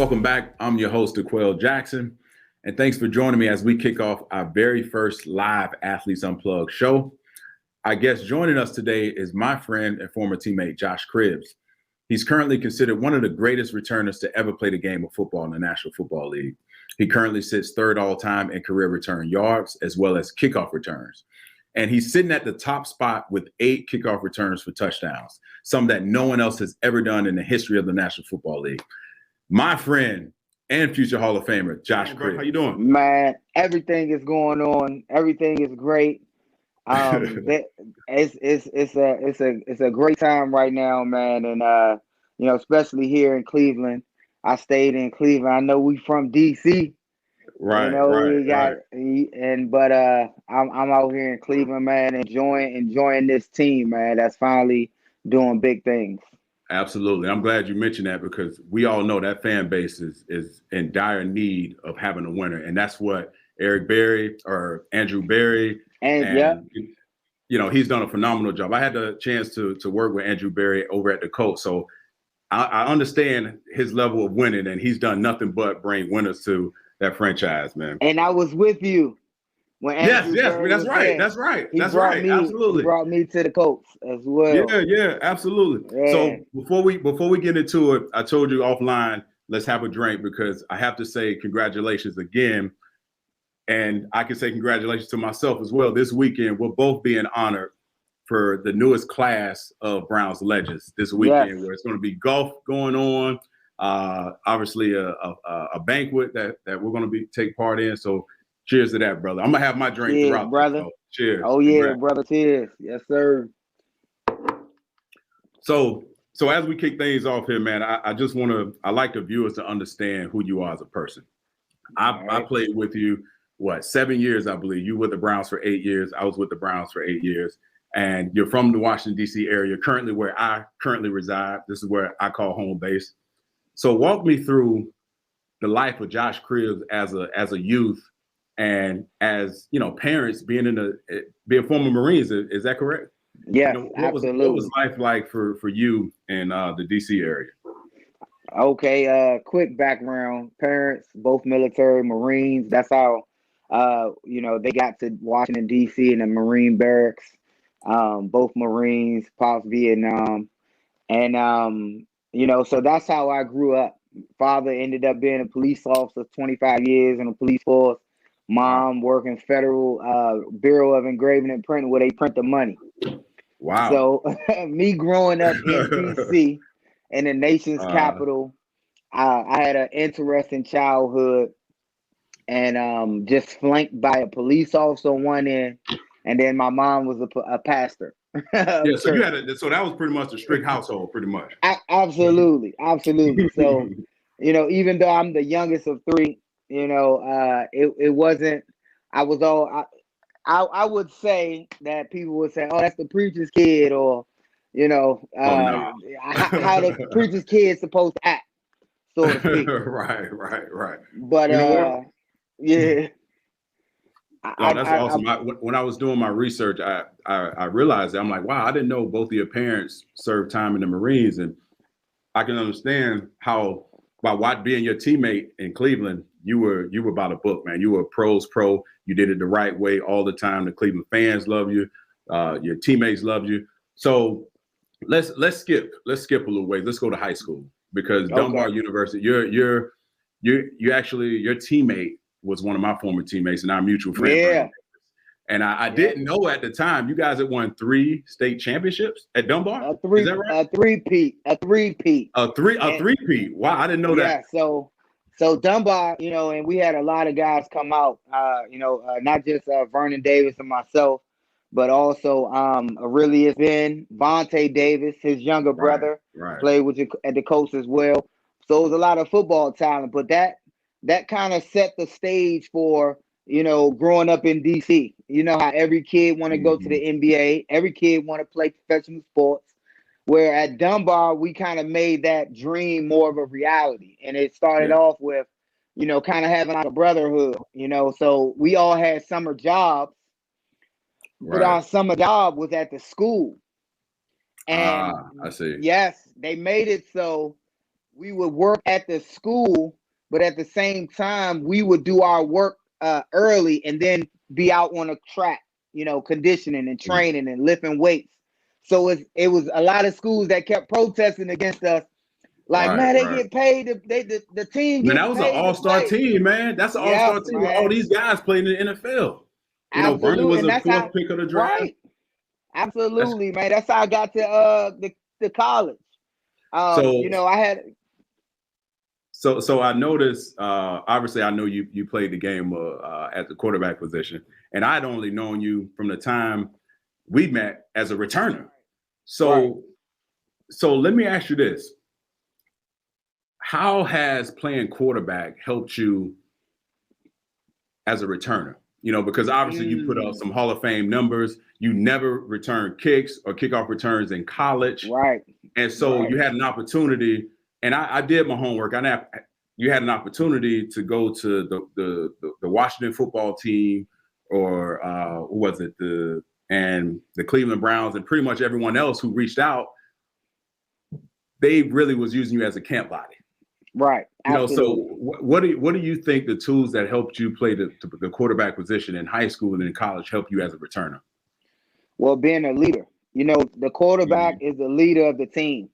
Welcome back. I'm your host, Mcl Jackson, and thanks for joining me as we kick off our very first live Athletes Unplugged show. Our guest joining us today is my friend and former teammate, Josh Cribbs. He's currently considered one of the greatest returners to ever play the game of football in the National Football League. He currently sits third all-time in career return yards as well as kickoff returns. And he's sitting at the top spot with 8 kickoff returns for touchdowns, something that no one else has ever done in the history of the National Football League. My friend and future Hall of Famer, Josh Cribbs. How you doing? Man, everything is going on. Everything is great. It's a great time right now, man. And especially here in Cleveland. I stayed in Cleveland. I know we from DC. Right. I'm out here in Cleveland, man, enjoying this team, man. That's finally doing big things. Absolutely. I'm glad you mentioned that because we all know that fan base is in dire need of having a winner. And that's what Eric Berry or Andrew Berry. He's done a phenomenal job. I had the chance to work with Andrew Berry over at the Colts. So I understand his level of winning, and he's done nothing but bring winners to that franchise, man. And I was with you when Andrew Berry that's right. there. That's right. He That's right. Absolutely. He brought me to the Colts as well. Yeah, absolutely. Yeah. So before we get into it, I told you offline, let's have a drink because I have to say congratulations again. And I can say congratulations to myself as well. This weekend, we'll both be honored for the newest class of Browns legends this weekend, where it's going to be golf going on. Obviously a banquet that we're going to take part in. So cheers to that, brother. I'm going to have my drink throughout. Brother. Cheers. Oh, yeah, Congrats. Brother. Cheers. Yes, sir. So as we kick things off here, man, I like the viewers to understand who you are as a person. I played with you, 7 years, I believe. You were with the Browns for 8 years. I was with the Browns for 8 years. And you're from the Washington, D.C. area, currently where I currently reside. This is where I call home base. So walk me through the life of Josh Cribbs as a youth and as, parents being former Marines. Is that correct? Yes, absolutely. What was life like for you in the D.C. area? Okay, quick background. Parents, both military, Marines. That's how, they got to Washington, D.C. in the Marine barracks. Both Marines, pops Vietnam. And, so that's how I grew up. Father ended up being a police officer, 25 years in the police force. Mom working Federal Bureau of Engraving and Printing where they print the money. Wow. So me growing up in D.C. in the nation's capital, I had an interesting childhood and just flanked by a police officer on one end. And then my mom was a pastor. Yeah, so so that was pretty much a strict household, pretty much. Absolutely. So, even though I'm the youngest of 3, it wasn't. I would say that people would say, "Oh, that's the preacher's kid," or, how the preacher's kid is supposed to act, so to speak. Right. But yeah. Oh, that's awesome. When I was doing my research, I realized that I'm like, wow, I didn't know both of your parents served time in the Marines. And I can understand how, by being your teammate in Cleveland, you were about a book, man. You were a pro's pro. You did it the right way all the time. The Cleveland fans love you. Your teammates love you. So let's skip a little ways. Let's go to high school because Dunbar University, your teammate was one of my former teammates and our mutual friend. Yeah. And I didn't know at the time you guys had won 3 state championships at Dunbar. Is that right? A three-peat. A three-peat. Wow, I didn't know that. Yeah, so Dunbar, and we had a lot of guys come out, not just Vernon Davis and myself, but also Aurelius Ben, Vontae Davis, his younger brother, played with at the Colts as well. So it was a lot of football talent, but that kind of set the stage for, growing up in DC. You know how every kid want to go to the NBA, every kid want to play professional sports. Where at Dunbar, we kind of made that dream more of a reality. And it started off with, kind of having like a brotherhood, so we all had summer jobs, but our summer job was at the school. And I see. Yes, they made it so we would work at the school, but at the same time, we would do our work early and then be out on a track, conditioning and training and lifting weights. So it was a lot of schools that kept protesting against us. Like, man, they get paid. The team gets paid. Man, that was an all-star team, man. That's an all-star team. Man. All these guys played in the NFL. Vernon was a fourth pick of the draft. Right. Absolutely, man. That's how I got to the college. I had. So I noticed. Obviously, I know you played the game at the quarterback position, and I'd only known you from the time we met as a returner. So let me ask you this: how has playing quarterback helped you as a returner? Because obviously you put up some Hall of Fame numbers. You never returned kicks or kickoff returns in college. Right. And so you had an opportunity, and I did my homework. You had an opportunity to go to the Washington football team, or who was it? The Cleveland Browns, and pretty much everyone else who reached out. They really was using you as a camp body. Right. So what do you think the tools that helped you play the quarterback position in high school and in college help you as a returner? Well, being a leader, the quarterback is the leader of the team.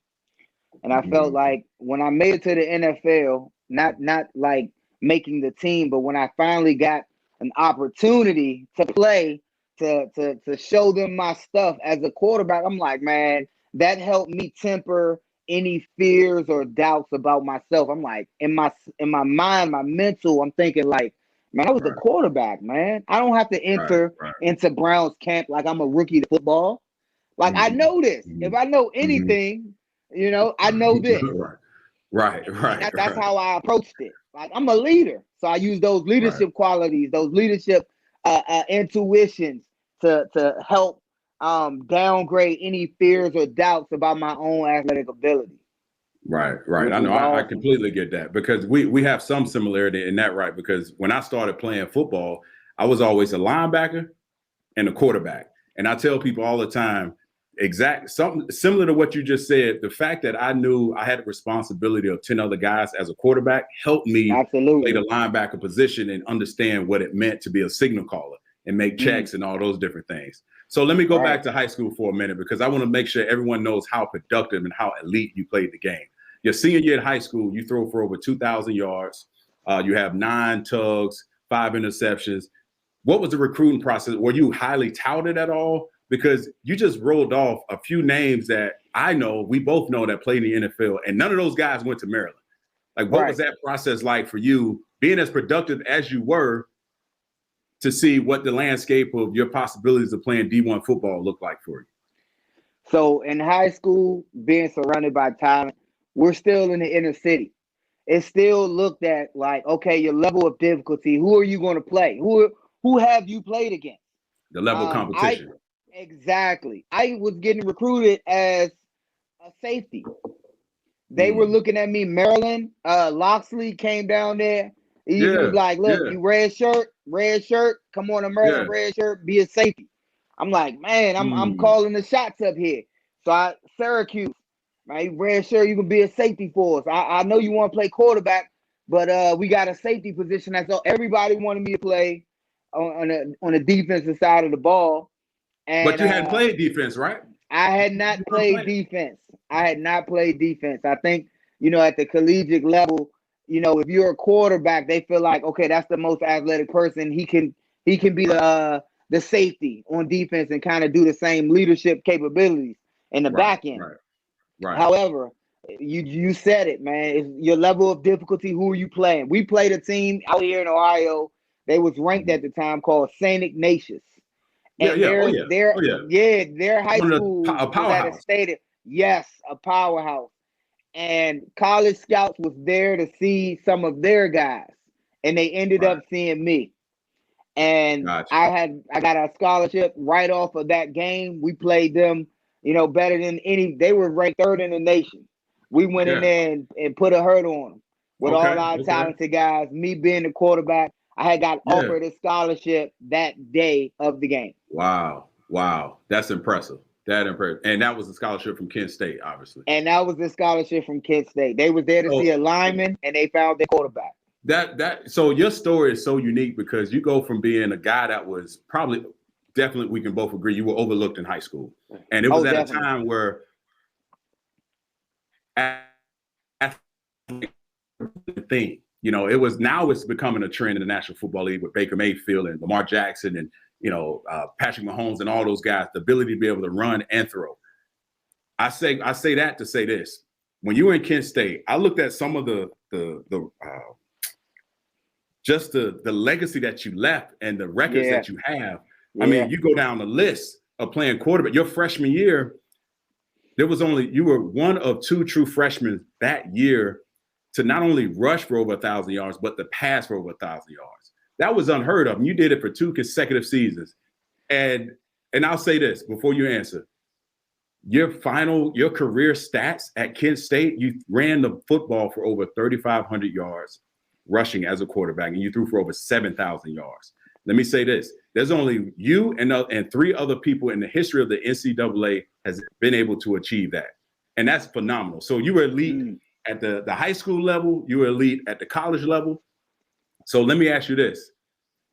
And I felt like when I made it to the NFL, not like making the team, but when I finally got an opportunity to play, to show them my stuff as a quarterback, I'm like, man, that helped me temper any fears or doubts about myself. I'm like, in my mind, my mental, I'm thinking like, man, I was the quarterback, man. I don't have to enter into Browns camp like I'm a rookie to football. Like, I know this. If I know anything, I know this. Right. That's how I approached it. Like, I'm a leader. So I use those leadership qualities, those leadership intuitions to help downgrade any fears or doubts about my own athletic ability. Right. I know. I completely get that, because we have some similarity in that, right? Because when I started playing football, I was always a linebacker and a quarterback. And I tell people all the time, something similar to what you just said. The fact that I knew I had the responsibility of 10 other guys as a quarterback helped me play the linebacker position and understand what it meant to be a signal caller and make checks and all those different things. So let me go back to high school for a minute, because I want to make sure everyone knows how productive and how elite you played the game. Your senior year in high school, you throw for over 2,000 yards. You have 9 tugs, 5 interceptions. What was the recruiting process? Were you highly touted at all? Because you just rolled off a few names that I know, we both know, that played in the NFL, and none of those guys went to Maryland. Like, what was that process like for you, being as productive as you were, to see what the landscape of your possibilities of playing D1 football looked like for you? So in high school, being surrounded by talent, we're still in the inner city. It's still looked at like, okay, your level of difficulty, who are you going to play? Who have you played against? The level of competition. Exactly. I was getting recruited as a safety. They were looking at me. Maryland, Loxley came down there. He was like, look, you red shirt, come on to Maryland, red shirt, be a safety. I'm like, man, I'm calling the shots up here. So Syracuse, right, red shirt, you can be a safety for us. I know you want to play quarterback, but we got a safety position. That's all. Everybody wanted me to play on the defensive side of the ball. And, but you hadn't played defense, right? I had not played defense. I think, at the collegiate level, if you're a quarterback, they feel like, okay, that's the most athletic person. He can be the safety on defense and kind of do the same leadership capabilities in the back end. Right. However, you said it, man. It's your level of difficulty. Who are you playing? We played a team out here in Ohio. They was ranked at the time called St. Ignatius. And their high school was at a stadium. Yes, a powerhouse. And college scouts was there to see some of their guys, and they ended up seeing me. And I got a scholarship right off of that game. We played them, better than any. They were ranked 3rd in the nation. We went in there and put a hurt on them with all our talented guys. Me being the quarterback, I had got offered a scholarship that day of the game. Wow, that's impressive. That impressive. And that was a scholarship from Kent State, obviously. And that was the scholarship from Kent State. They was there to see a lineman, and they found their quarterback. So your story is so unique because you go from being a guy that was definitely, we can both agree, you were overlooked in high school. And it was at definitely. A time where thing, you know, it's becoming a trend in the National Football League with Baker Mayfield and Lamar Jackson and, you know, Patrick Mahomes and all those guys, the ability to be able to run and throw. I say that to say this. When you were in Kent State, I looked at some of the legacy that you left and the records that you have. I mean, you go down the list of playing quarterback. Your freshman year, you were one of two true freshmen that year to not only rush for over 1,000 yards, but to pass for over 1,000 yards. That was unheard of. And you did it for 2 consecutive seasons. And I'll say this before you answer. Your career stats at Kent State, you ran the football for over 3,500 yards rushing as a quarterback, and you threw for over 7,000 yards. Let me say this. There's only you and 3 other people in the history of the NCAA has been able to achieve that. And that's phenomenal. So you were elite at the high school level. You were elite at the college level. So let me ask you this.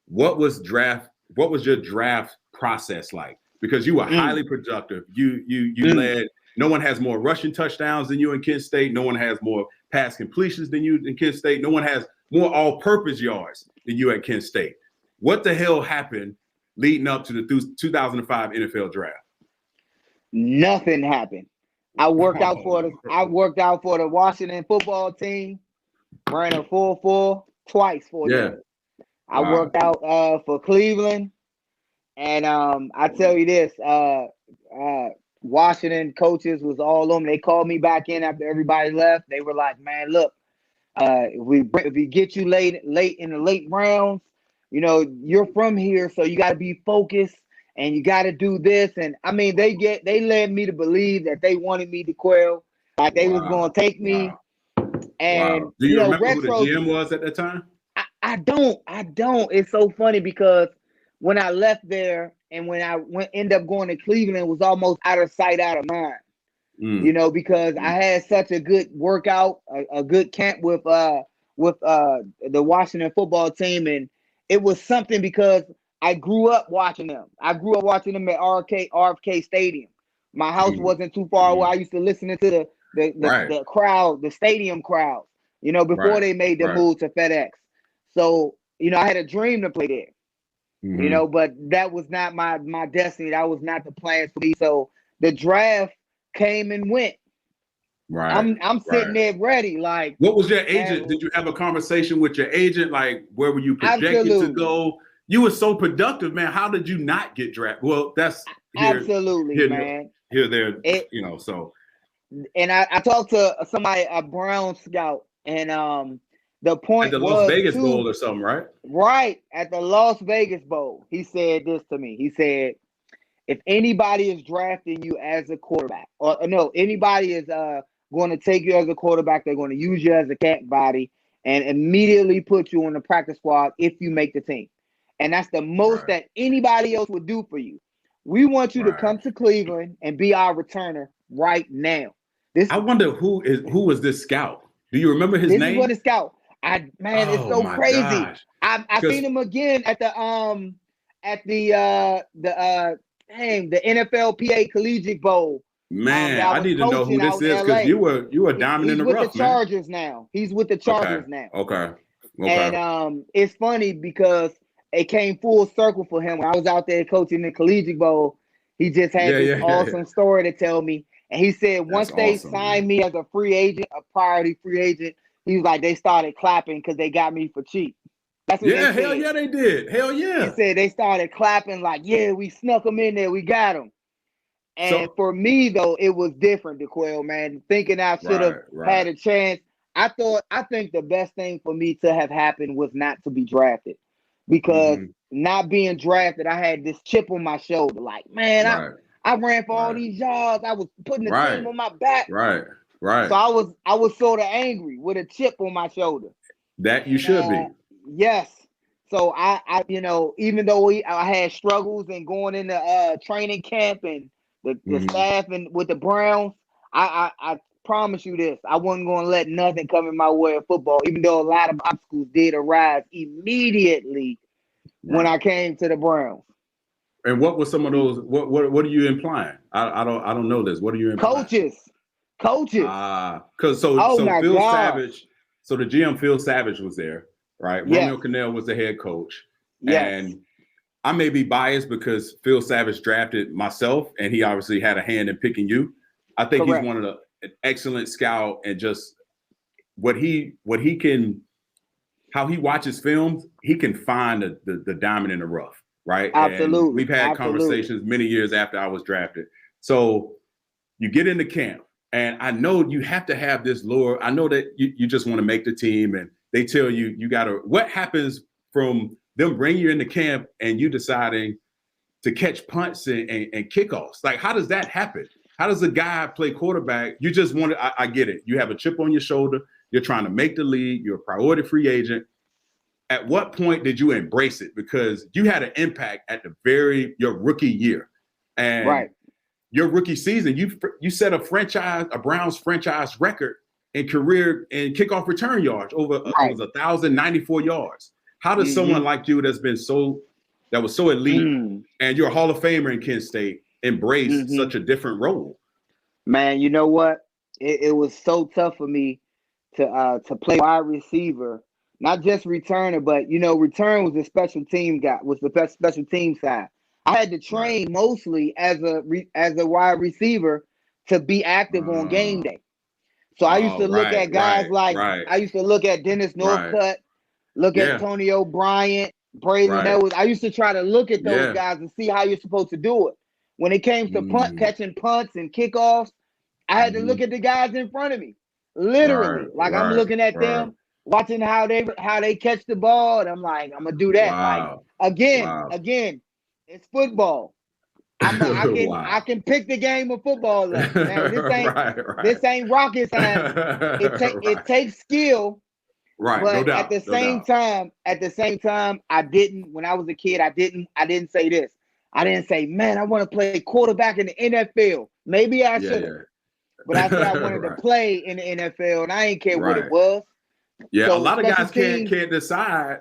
What was your draft process like? Because you were highly productive. You led. No one has more rushing touchdowns than you in Kent State. No one has more pass completions than you in Kent State. No one has more all-purpose yards than you at Kent State. What the hell happened leading up to the 2005 NFL draft? Nothing happened. I worked out for the Washington football team. Ran a 4.4 twice for them. I worked out for Cleveland. And I tell you this, Washington coaches was all on them. They called me back in after everybody left. They were like, man, look, if we get you late in the late rounds, you know, you're from here, so you got to be focused and you got to do this. And I mean, they led me to believe that they wanted me to quell, like they was going to take me. And do you remember who the GM was at that time? I don't. It's so funny because when I left there and when I ended up going to Cleveland, it was almost out of sight, out of mind. You know, because I had such a good workout, a good camp with the Washington football team, and it was something because I grew up watching them. I grew up watching them at RFK Stadium. My house wasn't too far away. I used to listen to the crowd, the stadium crowd, you know, before they made the move to FedEx. So, you know, I had a dream to play there. You know, but that was not my destiny. That was not the plans for me. So the draft came and went. I'm sitting there ready. Like, what was your agent? Did you have a conversation with your agent? Like, where were you projected to go? You were so productive, man. How did you not get drafted? Well, that's absolutely, man. There, you know. So, and I talked to somebody, a Brown scout, and the point at the Las Vegas Bowl or something, right? Right, at the Las Vegas Bowl. He said this to me. He said, if anybody is drafting you as a quarterback, or no, anybody is going to take you as a quarterback, they're going to use you as a camp body and immediately put you on the practice squad if you make the team. And that's the most that anybody else would do for you. We want you to come to Cleveland and be our returner right now. I wonder who was this scout? Do you remember his name? This is what the scout. It's so crazy. Gosh. I seen him again at the NFLPA Collegiate Bowl. Man, I need to know who this is because you were diamond in the rough, man. He's with the Chargers now. He's with the Chargers now. Okay. And it's funny because it came full circle for him. When I was out there coaching the Collegiate Bowl, he just had this awesome story to tell me. And he said once they signed me as a free agent, a priority free agent, he was like, they started clapping because they got me for cheap. That's what they said. Hell yeah, they did. Hell yeah. He said they started clapping like, yeah, we snuck them in there. We got them. And for me, though, it was different, DeQuell, man. Thinking I should have had a chance. I think the best thing for me to have happened was not to be drafted. Because not being drafted, I had this chip on my shoulder. Like, man, I ran for all these yards. I was putting the team on my back. Right. So I was sort of angry with a chip on my shoulder. That you should be. Yes. So I you know, even though I had struggles and going into training camp and the staff and with the Browns, I promise you this, I wasn't going to let nothing come in my way of football, even though a lot of obstacles did arise immediately when I came to the Browns. And what were some of those? What are you implying? I don't know this. What are you implying? Coaches. Because Phil Savage. So the GM Phil Savage was there, right? Yes. Romeo Cannell was the head coach. Yes. And I may be biased because Phil Savage drafted myself, and he obviously had a hand in picking you. I think Correct. he's an excellent scout, and just what he can, how he watches films, he can find the diamond in the rough, right? Absolutely. And we've had conversations many years after I was drafted. So you get into camp, and I know you have to have this lure. I know that you just want to make the team, and they tell you got to. What happens from them bring you into camp and you deciding to catch punts and kickoffs? Like, how does that happen? How does a guy play quarterback? You just want to, I get it. You have a chip on your shoulder. You're trying to make the league. You're a priority free agent. At what point did you embrace it? Because you had an impact at your rookie year. And your rookie season, you set a Browns franchise record in career and kickoff return yards over it was 1,094 yards. How does someone like you that was so elite and you're a Hall of Famer in Kent State embrace such a different role? Man, you know what? It was so tough for me to play wide receiver, not just returner, but return was the special team guy, was the best special team side. I had to train mostly as a wide receiver to be active on game day. So I used to look at guys I used to look at Dennis Northcutt, look at Tony O'Brien, Braylon Edwards. I used to try to look at those guys and see how you're supposed to do it. When it came to catching punts and kickoffs, I had to look at the guys in front of me. Literally. I'm looking at them, watching how they catch the ball, and I'm like, I'm gonna do that. Like again, it's football. I can pick the game of football up. Man, this ain't rocket science. It takes skill. Right. But no doubt. at the same time, I didn't. When I was a kid, I didn't say this. I didn't say, man, I want to play quarterback in the NFL. Maybe I should have. But I said I wanted to play in the NFL, and I didn't care what it was. Yeah, so a lot of guys can't decide.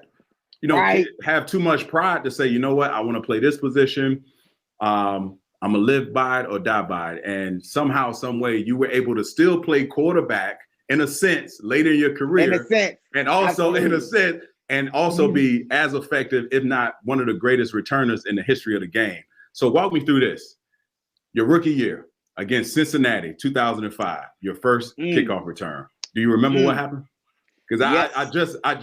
Can't have too much pride to say, you know what, I want to play this position. I'm gonna live by it or die by it. And somehow, some way, you were able to still play quarterback in a sense later in your career, and also in a sense, and also be as effective, if not one of the greatest returners in the history of the game. So walk me through this. Your rookie year against Cincinnati, 2005, your first kickoff return. Do you remember what happened? Because I just I've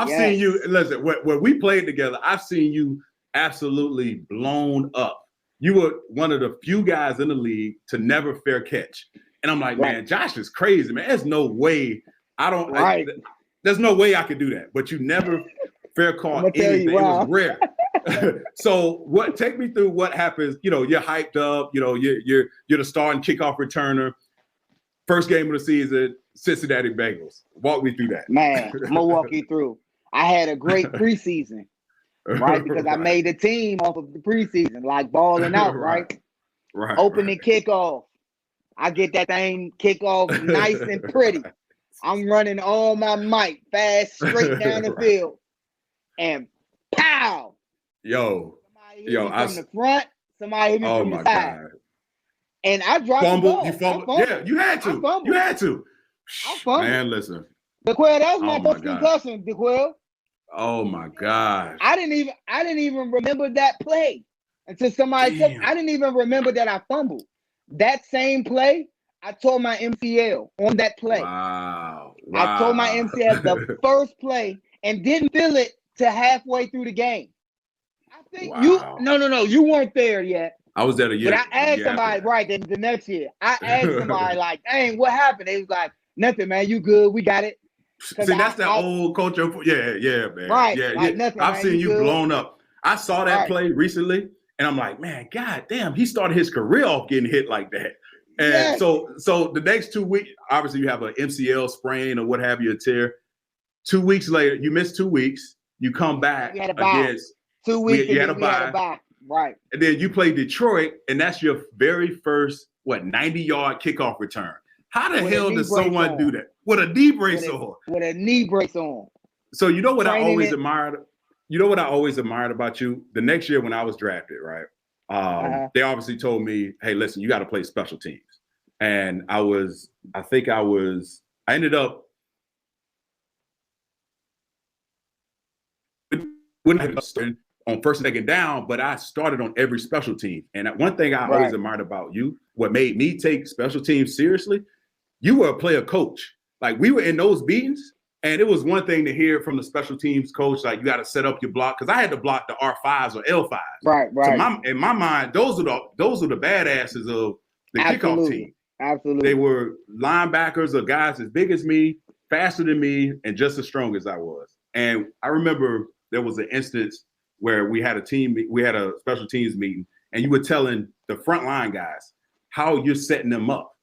seen you. Listen, when we played together, I've seen you absolutely blown up. You were one of the few guys in the league to never fair catch. And I'm like, man, Josh is crazy, man. There's no way there's no way I could do that. But you never fair caught anything. It was rare. So take me through what happens. You're hyped up, you're the starting kickoff returner. First game of the season, Cincinnati Bengals. Walk me through that. Man, I'm gonna walk you through. I had a great preseason, right? Because I made the team off of the preseason, like balling out, right? Opening kickoff. I get that thing kickoff nice and pretty. I'm running all my might, fast, straight down the field. And pow! Somebody hit me from the front, somebody hit me from the side. God. And I dropped the ball. You fumbled. Yeah, you had to. I fumbled. Man, listen. DeQuell, that was my first concussion, DeQuell. Oh my God. I didn't even remember that play until somebody said I didn't even remember that I fumbled. That same play, I tore my MCL on that play. Wow. I tore my MCL the first play and didn't feel it till halfway through the game. I think you weren't there yet. I was there a year. But I asked somebody, the next year. I asked somebody like, dang, what happened? They was like, nothing, man. You good. We got it. See, that's that old culture. Yeah, man. Right. Yeah, like nothing, I've man, seen you good. blown up. I saw that play recently, and I'm like, man, God damn, he started his career off getting hit like that. And so the next 2 weeks, obviously you have an MCL sprain or what have you, a tear. 2 weeks later, you missed 2 weeks. You come back against 2 weeks. You had a bye. Right. And then you play Detroit, and that's your very first 90-yard kickoff return. How the hell does someone do that with a knee brace on? With a knee brace on. So you know what I always admired? You know what I always admired about you? The next year when I was drafted, right? They obviously told me, hey, listen, you got to play special teams. And I ended up on first and second down, but I started on every special team. And one thing I always admired about you, what made me take special teams seriously, you were a player coach. Like, we were in those meetings, and it was one thing to hear from the special teams coach, like, you got to set up your block, because I had to block the R5s or L5s. Right. So in my mind, those are the badasses of the kickoff team. Absolutely. They were linebackers or guys as big as me, faster than me, and just as strong as I was. And I remember there was an instance where we had a special teams meeting, and you were telling the frontline guys how you're setting them up.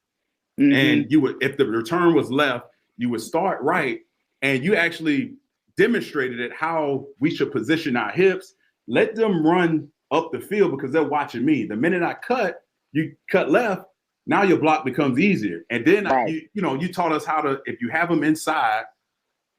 Mm-hmm. And you would, if the return was left, you would start right, and you actually demonstrated it how we should position our hips, let them run up the field because they're watching me. The minute you cut left, now your block becomes easier. And then you taught us how to, if you have them inside,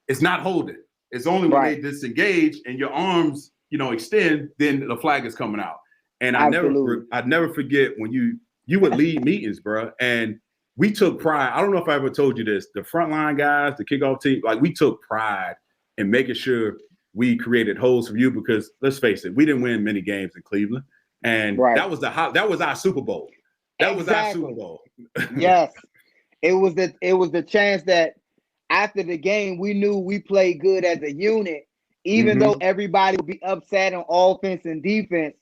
it's not holding. It's only when they disengage and your arms, extend, then the flag is coming out. And I'd never forget when you would lead meetings, bro. And we took pride. I don't know if I ever told you this. The frontline guys, the kickoff team, like, we took pride in making sure we created holes for you, because let's face it, we didn't win many games in Cleveland, and that was our Super Bowl. That was our Super Bowl. Yes, it was the chance that after the game we knew we played good as a unit, even though everybody would be upset on offense and defense.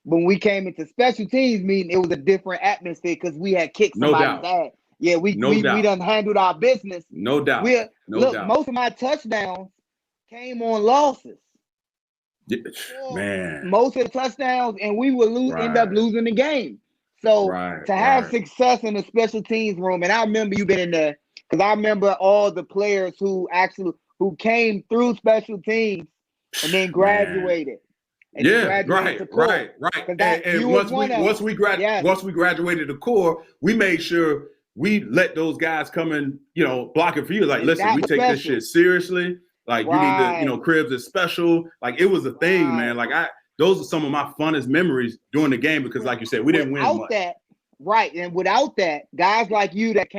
When we came into special teams meeting, it was a different atmosphere because we had kicked somebody's ass. Yeah, we done handled our business. No doubt. Most of my touchdowns came on losses. Man. Most of the touchdowns, and we would end up losing the game. So to have success in the special teams room, and I remember you been in there, because I remember all the players who came through special teams and then graduated. And right. And once we graduated the core, we made sure we let those guys come in, block it for you. Like, listen, we take this shit seriously. Like, you need to, Cribs is special. Like, it was a thing, man. Like, those are some of my funnest memories during the game, because, like you said, we didn't win much. And without that, guys like you that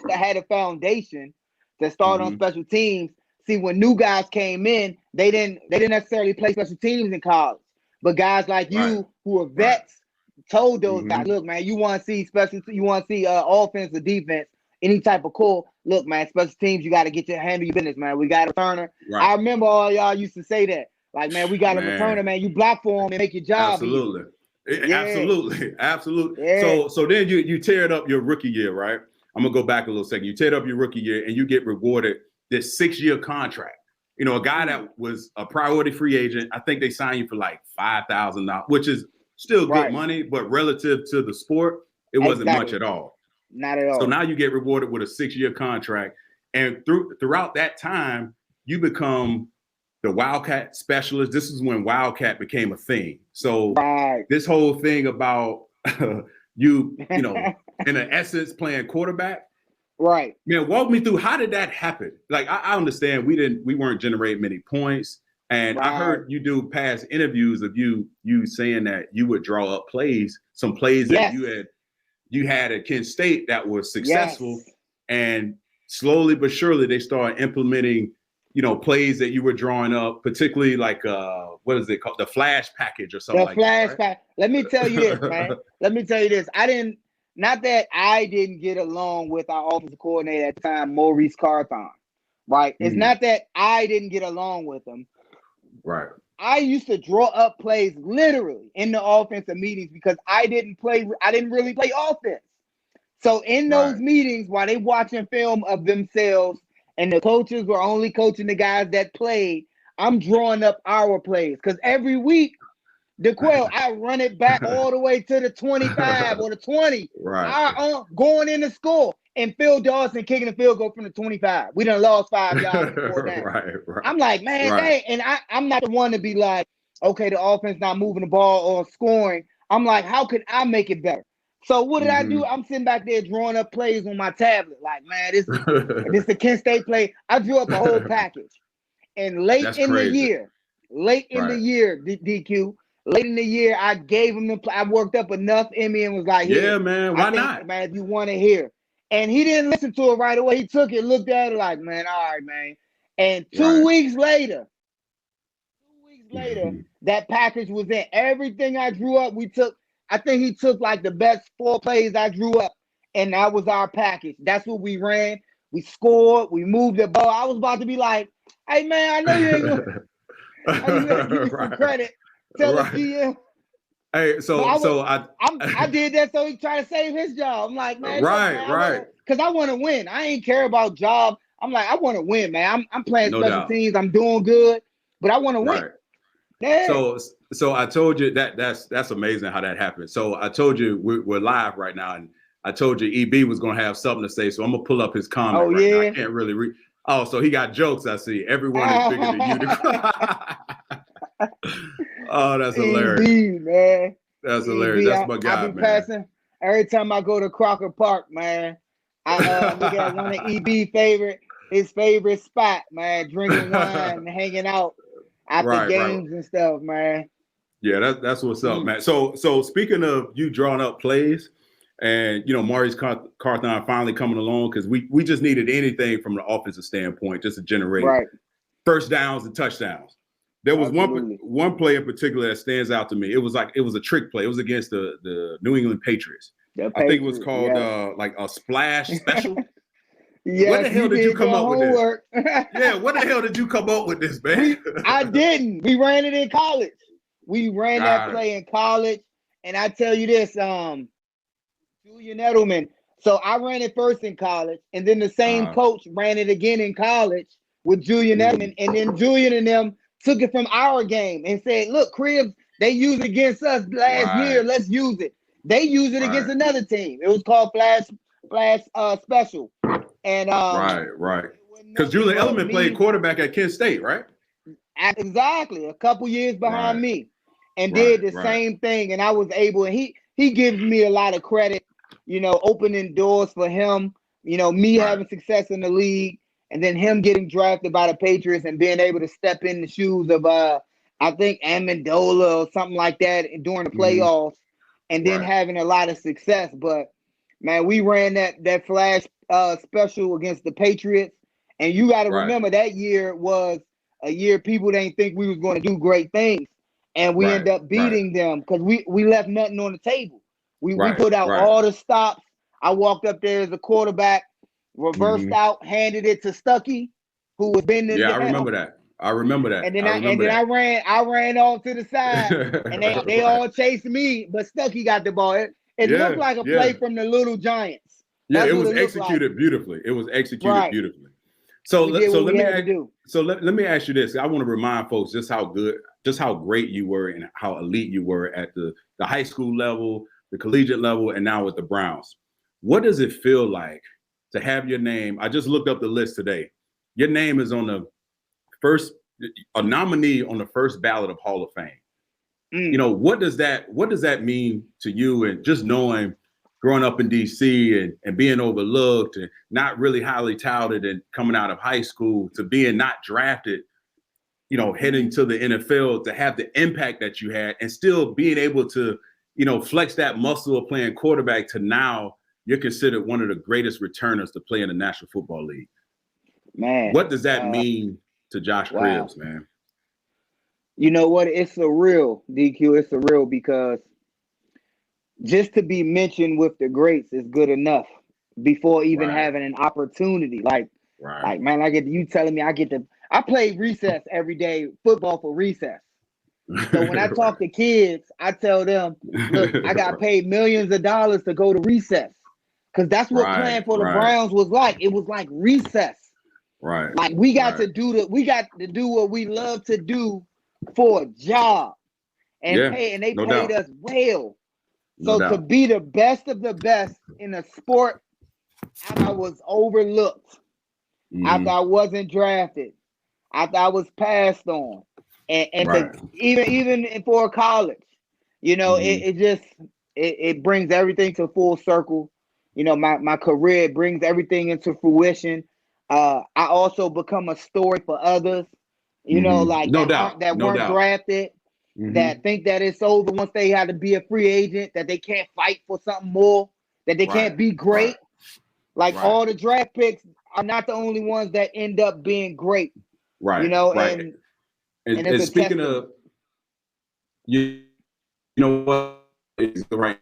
had a foundation that started on special teams. See, when new guys came in, they didn't necessarily play special teams in college. But guys like you who are vets told those guys, look, man, you want to see offense or defense, any type of core. Look, man, special teams, you got to handle your business, man. We got a returner. Right. I remember all y'all used to say that. Like, man, we got a returner, man. You block for him and make your job easy. Absolutely. Yeah. So then you teared up your rookie year, right? I'm going to go back a little second. You teared up your rookie year, and you get rewarded this 6-year contract. A guy that was a priority free agent, I think they signed you for like $5,000, which is still good money, but relative to the sport, it wasn't much at all. Not at all. So now you get rewarded with a 6-year contract. And throughout that time, you become the Wildcat specialist. This is when Wildcat became a thing. So this whole thing about you in essence playing quarterback. Right. Man, walk me through, how did that happen? Like, I understand we weren't generating many points. And I heard you do past interviews of you saying that you would draw up some plays that you had at Kent State that was successful. And slowly but surely they started implementing, plays that you were drawing up, particularly like what is it called? The flash package or something like that. The flash package. Let me tell you this, man. Let me tell you this. Not that I didn't get along with our offensive coordinator at the time, Maurice Carthon, right? It's not that I didn't get along with him. Right. I used to draw up plays literally in the offensive meetings because I didn't really play offense. So in those meetings, while they watching film of themselves and the coaches were only coaching the guys that played, I'm drawing up our plays. Because every week, I run it back all the way to the 25 or the 20. Right. Going in the score. And Phil Dawson kicking the field goal from the 25. We done lost 5 yards before that. Right. I'm like, man, dang. And I'm not the one to be like, okay, the offense not moving the ball or scoring. I'm like, how could I make it better? So what did I do? I'm sitting back there drawing up plays on my tablet. Like, man, this is the Kent State play. I drew up a whole package. And late That's in crazy. the year, DQ, late in the year, I gave him I worked up enough in me and was like, yeah, man, why not? Man, if you want to hear. And he didn't listen to it right away. He took it, looked at it like, man, all right, man. And 2 weeks later, that package was in. Everything I drew up, I think he took like the best 4 plays I drew up, and that was our package. That's what we ran. We scored. We moved the ball. I was about to be like, hey, man, I know you ain't going to give me some credit. Tell the GM. Hey, I did that so he tried to save his job. I'm like, man, right. Because I want to win. I ain't care about job. I'm like, I want to win, man. I'm playing special teams. I'm doing good, but I want to win. Yeah. So I told you that's amazing how that happened. So I told you we're live right now, and I told you EB was gonna have something to say. So I'm gonna pull up his comment now. I can't really read. Oh, so he got jokes. I see. Everyone is bigger than you. Oh, that's hilarious, man. That's hilarious. That's my guy, man. Passing every time I go to Crocker Park, man. I look at one of EB his favorite spot, man. Drinking wine and hanging out after games and stuff, man. Yeah, that's what's up, man. So speaking of you drawing up plays, and Maurice Carthon finally coming along, because we just needed anything from the offensive standpoint just to generate first downs and touchdowns. There was one play in particular that stands out to me. It was a trick play. It was against the New England Patriots. I think it was called like a splash special. Yes, what the hell did you come up with this? Yeah, what the hell did you come up with this, man? I didn't. We ran it in college. We ran that play in college, and I tell you this, Julian Edelman. So I ran it first in college, and then the same coach ran it again in college with Julian Edelman, and then Julian and them took it from our game and said, "Look, Cribs, they used it against us last year. Let's use it." They used it against another team. It was called Flash Special. And right. Because Julian Edelman played quarterback at Kent State, right? Exactly, a couple years behind me, and did the same thing. And I was able. And he gives me a lot of credit, opening doors for him. Me having success in the league, and then him getting drafted by the Patriots and being able to step in the shoes of I think Amendola or something like that during the playoffs, and then having a lot of success. But man, we ran that flash special against the Patriots, and you got to remember that year was a year people didn't think we was going to do great things, and we ended up beating them because we left nothing on the table. We put out all the stops. I walked up there as a quarterback, reversed out, handed it to Stuckey, who was bending. Yeah, I remember that. And then I ran off to the side, and they all chased me, but Stuckey got the ball. It looked like a play from the Little Giants. Yeah, it was executed beautifully. It was executed beautifully. So let me ask you this. I want to remind folks just how great you were and how elite you were at the high school level, the collegiate level, and now with the Browns. What does it feel like to have your name? I just looked up the list today. Your name is on a nominee on the first ballot of Hall of Fame. What does that mean to you, and just knowing growing up in DC and being overlooked and not really highly touted and coming out of high school to being not drafted, heading to the NFL, to have the impact that you had and still being able to, flex that muscle of playing quarterback to now you're considered one of the greatest returners to play in the National Football League. Man, what does that mean to Josh Cribbs, man? You know what? It's surreal, DQ. It's surreal because just to be mentioned with the greats is good enough before even having an opportunity. Like, man, you telling me I play recess every day, football for recess. So when I talk to kids, I tell them, look, I got paid millions of dollars to go to recess. Because that's what playing for the Browns was like. It was like recess. Right. Like we got to do what we love to do for a job. And they paid us well. So to be the best of the best in a sport, after I was overlooked, after I wasn't drafted, after I was passed on, and Right. to even for college, it brings everything to full circle. My career brings everything into fruition. I also become a story for others, like No doubt. that No weren't doubt. drafted, that think that it's over once they had to be a free agent, that they can't fight for something more, that they can't be great. Like all the draft picks are not the only ones that end up being great. Right. And speaking of, you know what is right.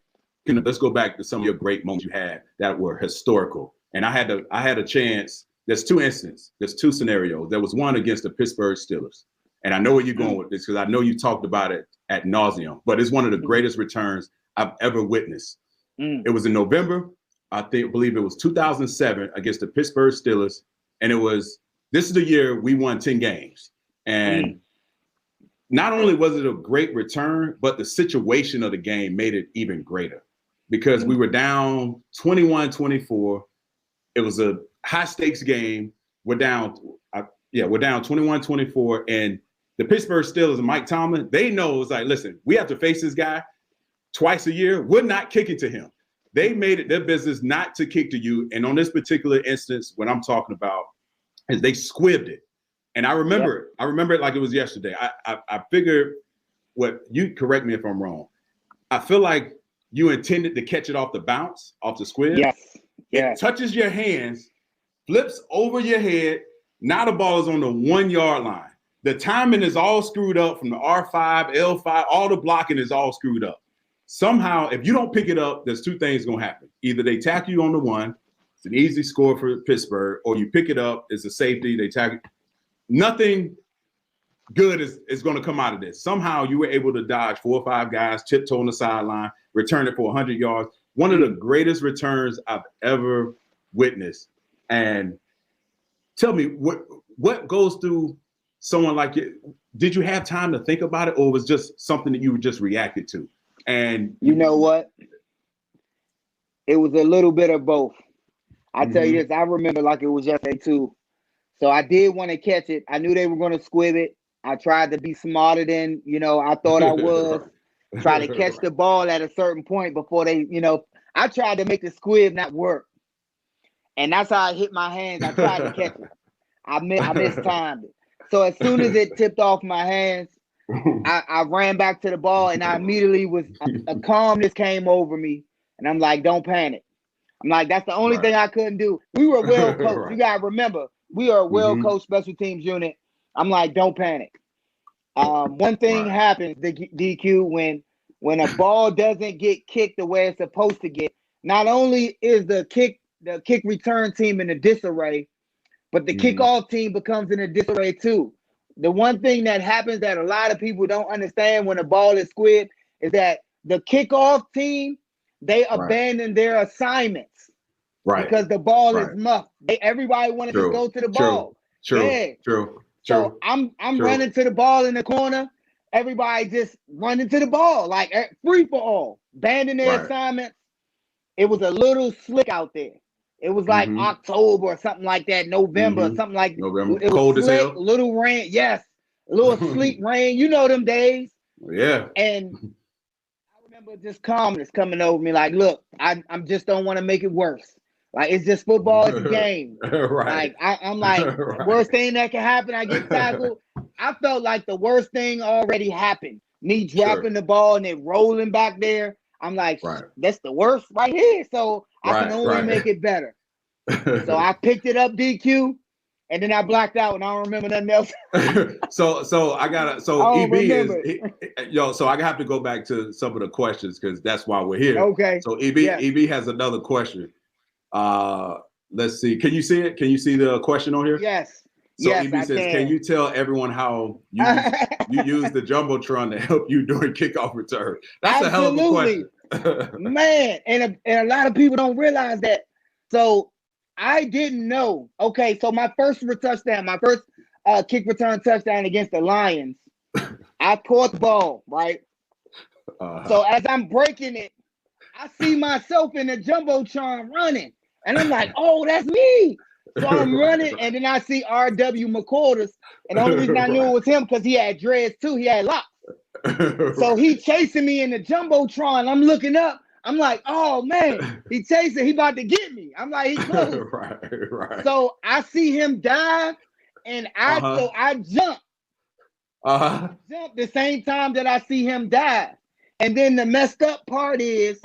Let's go back to some of your great moments you had that were historical. And I had a chance. There's two instances. There's two scenarios. There was one against the Pittsburgh Steelers. And I know where you're going with this because I know you talked about it ad nauseum, but it's one of the greatest returns I've ever witnessed. It was in November. I believe it was 2007 against the Pittsburgh Steelers. And this is the year we won 10 games. And not only was it a great return, but the situation of the game made it even greater because we were down 21-24. It was a high stakes game. We're down 21-24. And the Pittsburgh Steelers and Mike Tomlin, they know it's like, listen, we have to face this guy twice a year. We're not kicking to him. They made it their business not to kick to you. And on this particular instance, what I'm talking about is they squibbed it. And I remember it like it was yesterday. I figured you correct me if I'm wrong. I feel like you intended to catch it off the bounce, off the squib. Yes. It touches your hands, flips over your head. Now the ball is on the 1 yard line. The timing is all screwed up from the R5, L5, all the blocking is all screwed up. Somehow, if you don't pick it up, there's two things going to happen. Either they tackle you on the 1, it's an easy score for Pittsburgh, or you pick it up, it's a safety, they tackle. Nothing good is going to come out of this. Somehow you were able to dodge 4 or 5 guys, tiptoe on the sideline, return it for 100 yards. One of the greatest returns I've ever witnessed. And tell me, what goes through someone like you? Did you have time to think about it, or was just something that you just reacted to? And you know what? It was a little bit of both. I tell you this, I remember like it was yesterday too. So I did want to catch it. I knew they were going to squib it. I tried to be smarter than, I thought I was. Try to catch the ball at a certain point before they, I tried to make the squib not work. And that's how I hit my hands. I tried to catch it. I mistimed it. So as soon as it tipped off my hands, I ran back to the ball and I immediately a calmness came over me. And I'm like, don't panic. I'm like, that's the only thing I couldn't do. We were well coached. You got to remember, we are a well-coached special teams unit. I'm like, don't panic. One thing happens, the DQ, when a ball doesn't get kicked the way it's supposed to get, not only is the kick return team in a disarray, but the kickoff team becomes in a disarray too. The one thing that happens that a lot of people don't understand when a ball is squibbed is that the kickoff team, they abandon their assignments. Because the ball is muffed. Everybody wanted to go to the ball. True. So I'm running to the ball in the corner. Everybody just running to the ball, like free for all, abandoning their assignments. It was a little slick out there. It was like October or something like that, November, something like November. It was cold slick, as hell. Little rain, yes, a little sleet rain. You know them days. Yeah. And I remember just calmness coming over me, like, look, I'm just don't want to make it worse. Like, it's just football, it's a game. Like, I'm like, worst thing that can happen, I get tackled. I felt like the worst thing already happened. Me dropping the ball and then rolling back there. I'm like, that's the worst right here. So I can only make it better. So I picked it up, DQ, and then I blacked out and I don't remember nothing else. so I gotta, so I have to go back to some of the questions because that's why we're here. Okay. So EB has another question. Let's see. Can you see it? Can you see the question on here? Yes. So EB says, can you tell everyone how you use the Jumbotron to help you during kickoff return? That's a hell of a question. Man, and a lot of people don't realize that. So I didn't know. Okay, so my first touchdown, my first kick return touchdown against the Lions, I caught the ball, right? So as I'm breaking it, I see myself in the Jumbotron running. And I'm like, oh, that's me. So I'm running, and then I see R.W. McCorders, and the only reason I knew it was him because he had dreads too. He had locks. So he chasing me in the Jumbotron. I'm looking up. I'm like, oh man, he chasing. He about to get me. I'm like, he close. Right. So I see him dive, and I jump. Jump the same time that I see him dive. And then the messed up part is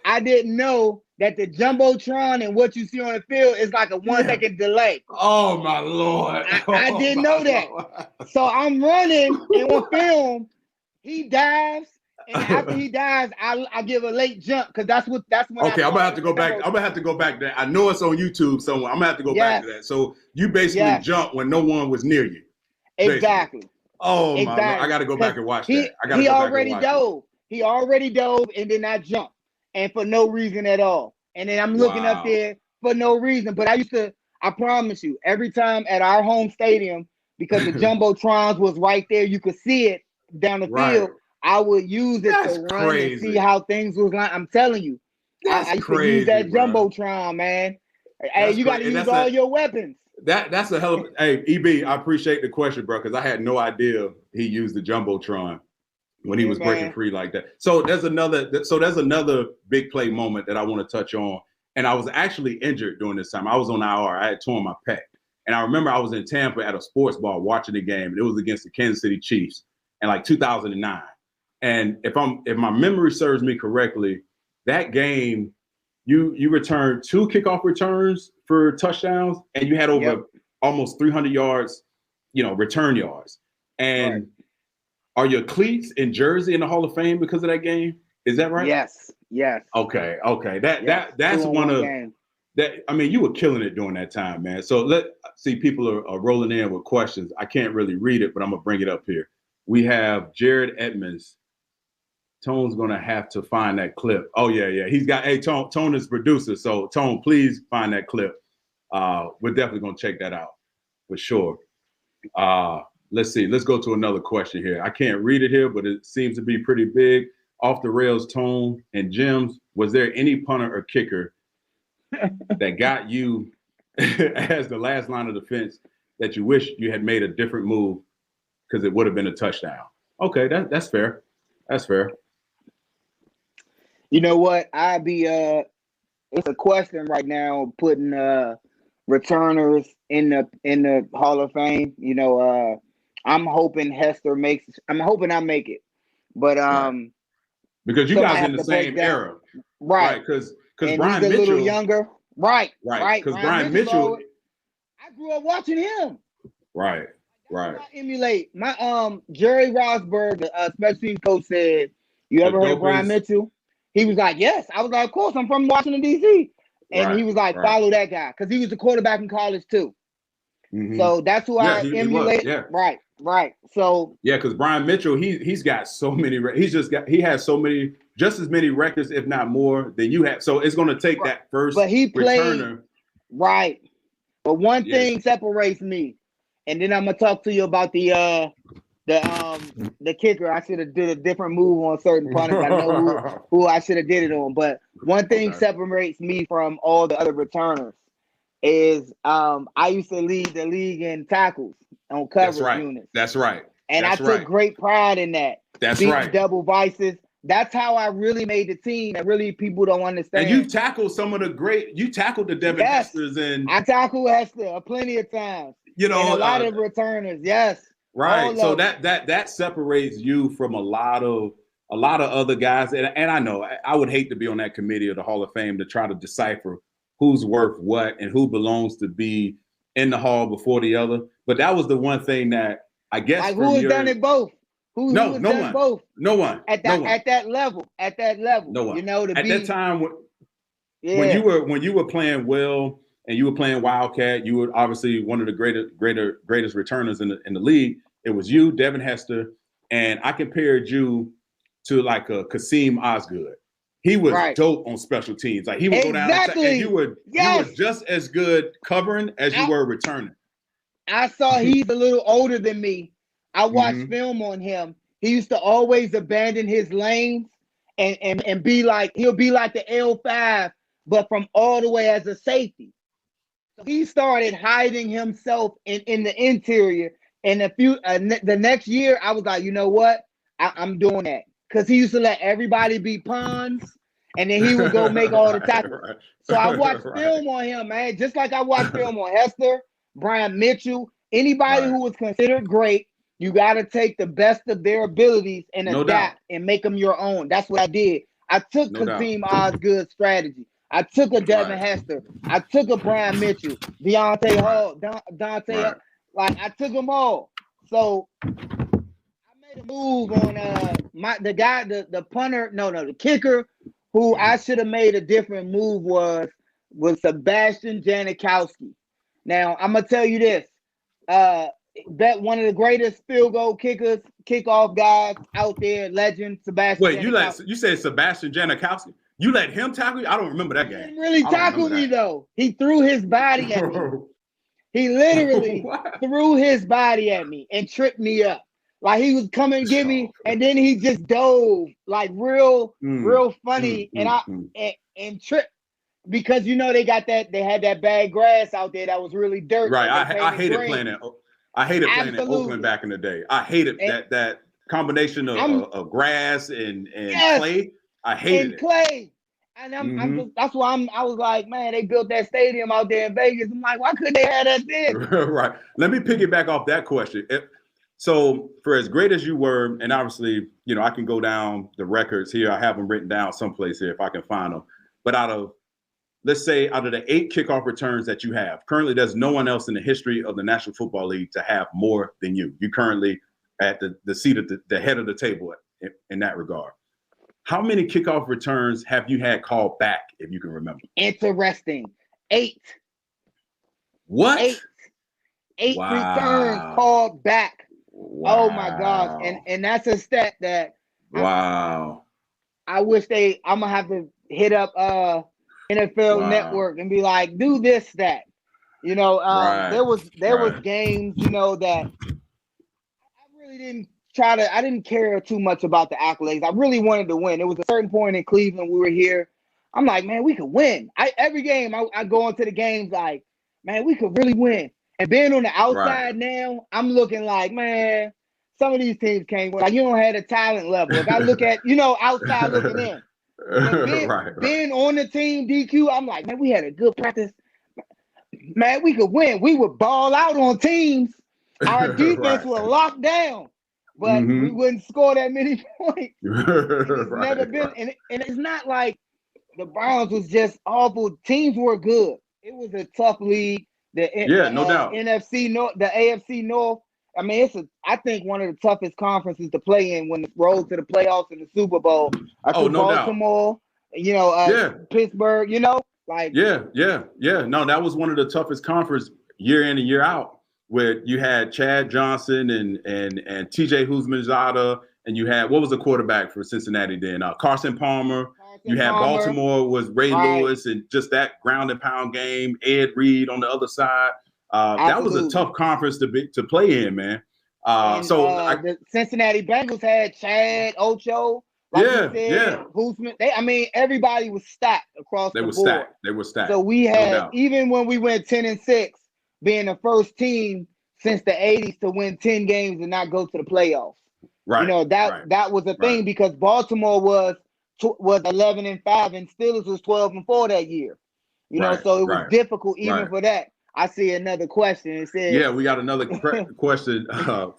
I didn't know that the Jumbotron and what you see on the field is like a 1 second delay. Oh my Lord. I didn't know that. Lord. So I'm running and on film, he dives. And after he dives, I give a late jump because that's when okay, I'm gonna have to go back. I'm gonna have to go back there. I know it's on YouTube somewhere. I'm gonna have to go back to that. So you basically jumped when no one was near you. Exactly. Basically. Oh my Lord. I gotta go back and watch that. He already dove. He already dove, and then I jumped, and for no reason at all. And then I'm looking up there for no reason. But I promise you, every time at our home stadium, because the Jumbotrons was right there, you could see it down the field. I would use it to run and see how things was like. I'm telling you, I used to use that Jumbotron, man. Hey, you got to use all your weapons. That's a hell of a. Hey, EB, I appreciate the question, bro, because I had no idea he used the Jumbotron when he was breaking free like that. So there's another big play moment that I want to touch on. And I was actually injured during this time. I was on IR. I had torn my pec. And I remember I was in Tampa at a sports bar watching the game, and it was against the Kansas City Chiefs in like 2009. And if my memory serves me correctly, that game you returned 2 kickoff returns for touchdowns, and you had over almost 300 yards, return yards. And are your cleats and jersey in the Hall of Fame because of that game? Is that right? Yes. Okay. That's one of that. I mean, you were killing it during that time, man. So let's see, people are rolling in with questions. I can't really read it, but I'm gonna bring it up here. We have Jared Edmonds. Tone's gonna have to find that clip. Oh yeah. He's got Tone is producer. So Tone, please find that clip. We're definitely gonna check that out for sure. Let's see. Let's go to another question here. I can't read it here, but it seems to be pretty big. Off the rails, Tone and Jims. Was there any punter or kicker that got you as the last line of defense that you wish you had made a different move because it would have been a touchdown? Okay, that's fair. That's fair. You know what? It's a question right now putting returners in the Hall of Fame. I'm hoping I'm hoping I make it. But because you guys in the same era. Right. Because Brian Mitchell a little younger. Right. Because Brian Mitchell, I grew up watching him. Right. I emulate. My Jerry Rosberg, the special team coach, said, "You ever heard of Brian Mitchell?" He was like, "Yes." I was like, "Of course, I'm from Washington D.C." And he was like, "Follow that guy," because he was a quarterback in college too. Mm-hmm. So that's who I emulate. Right. So because Brian Mitchell, he's got so many. He has so many, just as many records, if not more, than you have. So it's going to take that first. But he played returner. Right. But one thing separates me, and then I'm gonna talk to you about the kicker. I should have did a different move on certain punters. I know who I should have did it on. But one thing separates me from all the other returners is I used to lead the league in tackles on coverage units. That's right. And I took great pride in that. That's right. Double vices. That's how I really made the team. That really people don't understand. And you tackled you tackled the Devin Hesters and I tackled Hester plenty of times. And a lot of returners. Yes. Right. So that separates you from a lot of other guys. And I know I would hate to be on that committee of the Hall of Fame to try to decipher who's worth what and who belongs to be in the hall before the other. But that was the one thing that I guess like who has done it both? Who has done both? No one. At that level. No one. At that time when you were playing well and you were playing Wildcat, you were obviously one of the greatest returners in the league. It was you, Devin Hester, and I compared you to like a Kasim Osgood. He was dope on special teams. Like he would go down and you were just as good covering as you were returning. I saw he's a little older than me. I watched film on him. He used to always abandon his lanes and be like, he'll be like the L5, but from all the way as a safety. He started hiding himself in the interior. And the next year, I was like, you know what? I'm doing that. Because he used to let everybody be pawns, and then he would go make all the tackles. Right. So I watched film on him, man. Just like I watched film on Hester, Brian Mitchell, anybody who was considered great. You got to take the best of their abilities and adapt and make them your own. That's what I did. I took Kazeem Osgood's strategy. I took a Devin Hester. I took a Brian Mitchell, Deontay Hall, Dante. Like, I took them all. So I made a move on the punter. No, the kicker who I should have made a different move was Sebastian Janikowski. Now, I'm going to tell you this. Bet one of the greatest field goal kickers, kickoff guys out there, legend, Sebastian. Wait, you said Sebastian Janikowski? You let him tackle you? I don't remember that game. He didn't really tackle me, though. He threw his body at me. He literally threw his body at me and tripped me up. Like, he was coming to get me, and then he just dove, like, real funny, and tripped. Because, they had that bad grass out there that was really dirt. Right, I hated playing it. I hated playing in Oakland back in the day. I hated that combination of grass and clay. I hated it. Clay. And that's why I was like, man, they built that stadium out there in Vegas. I'm like, why couldn't they have that there? Right. Let me piggyback off that question. So for as great as you were, and obviously, I can go down the records here. I have them written down someplace here if I can find them. But let's say out of the 8 kickoff returns that you have, currently there's no one else in the history of the National Football League to have more than you. You currently at the seat of the head of the table in that regard. How many kickoff returns have you had called back, if you can remember? Interesting. 8. What? 8 returns called back. Wow. Oh my gosh. And that's a stat that I wish I'm gonna have to hit up NFL Network and be like, do this, that. There was games, that I really didn't I didn't care too much about the accolades. I really wanted to win. It was a certain point in Cleveland, we were here. I'm like, man, we could win. Every game I go into the games like, man, we could really win. And being on the outside now, I'm looking like, man, some of these teams can't win. Like, you don't have the talent level. If I look at, outside looking in. Being on the team, DQ, I'm like, man, we had a good practice. Man, we could win. We would ball out on teams. Our defense was locked down, but we wouldn't score that many points. It's never been, and it's not like the Browns was just awful. Teams were good. It was a tough league. No doubt. NFC North, the AFC North. I mean, I think one of the toughest conferences to play in when it rolled to the playoffs in the Super Bowl. Baltimore, Pittsburgh, No, that was one of the toughest conferences year in and year out, where you had Chad Johnson and TJ Houshmandzadeh, and you had, what was the quarterback for Cincinnati then? Carson Palmer. You had Baltimore was Ray Lewis, and just that ground and pound game. Ed Reed on the other side. That was a tough conference to play in, man. The Cincinnati Bengals had Chad, Ocho, Houshman. Everybody was stacked across the board. They were stacked. So we had, even when we went 10-6, being the first team since the 80s to win 10 games and not go to the playoffs. Right. That was a thing because Baltimore was 11-5 and Steelers was 12-4 that year. So it was difficult even for that. I see another question. It says, we got another question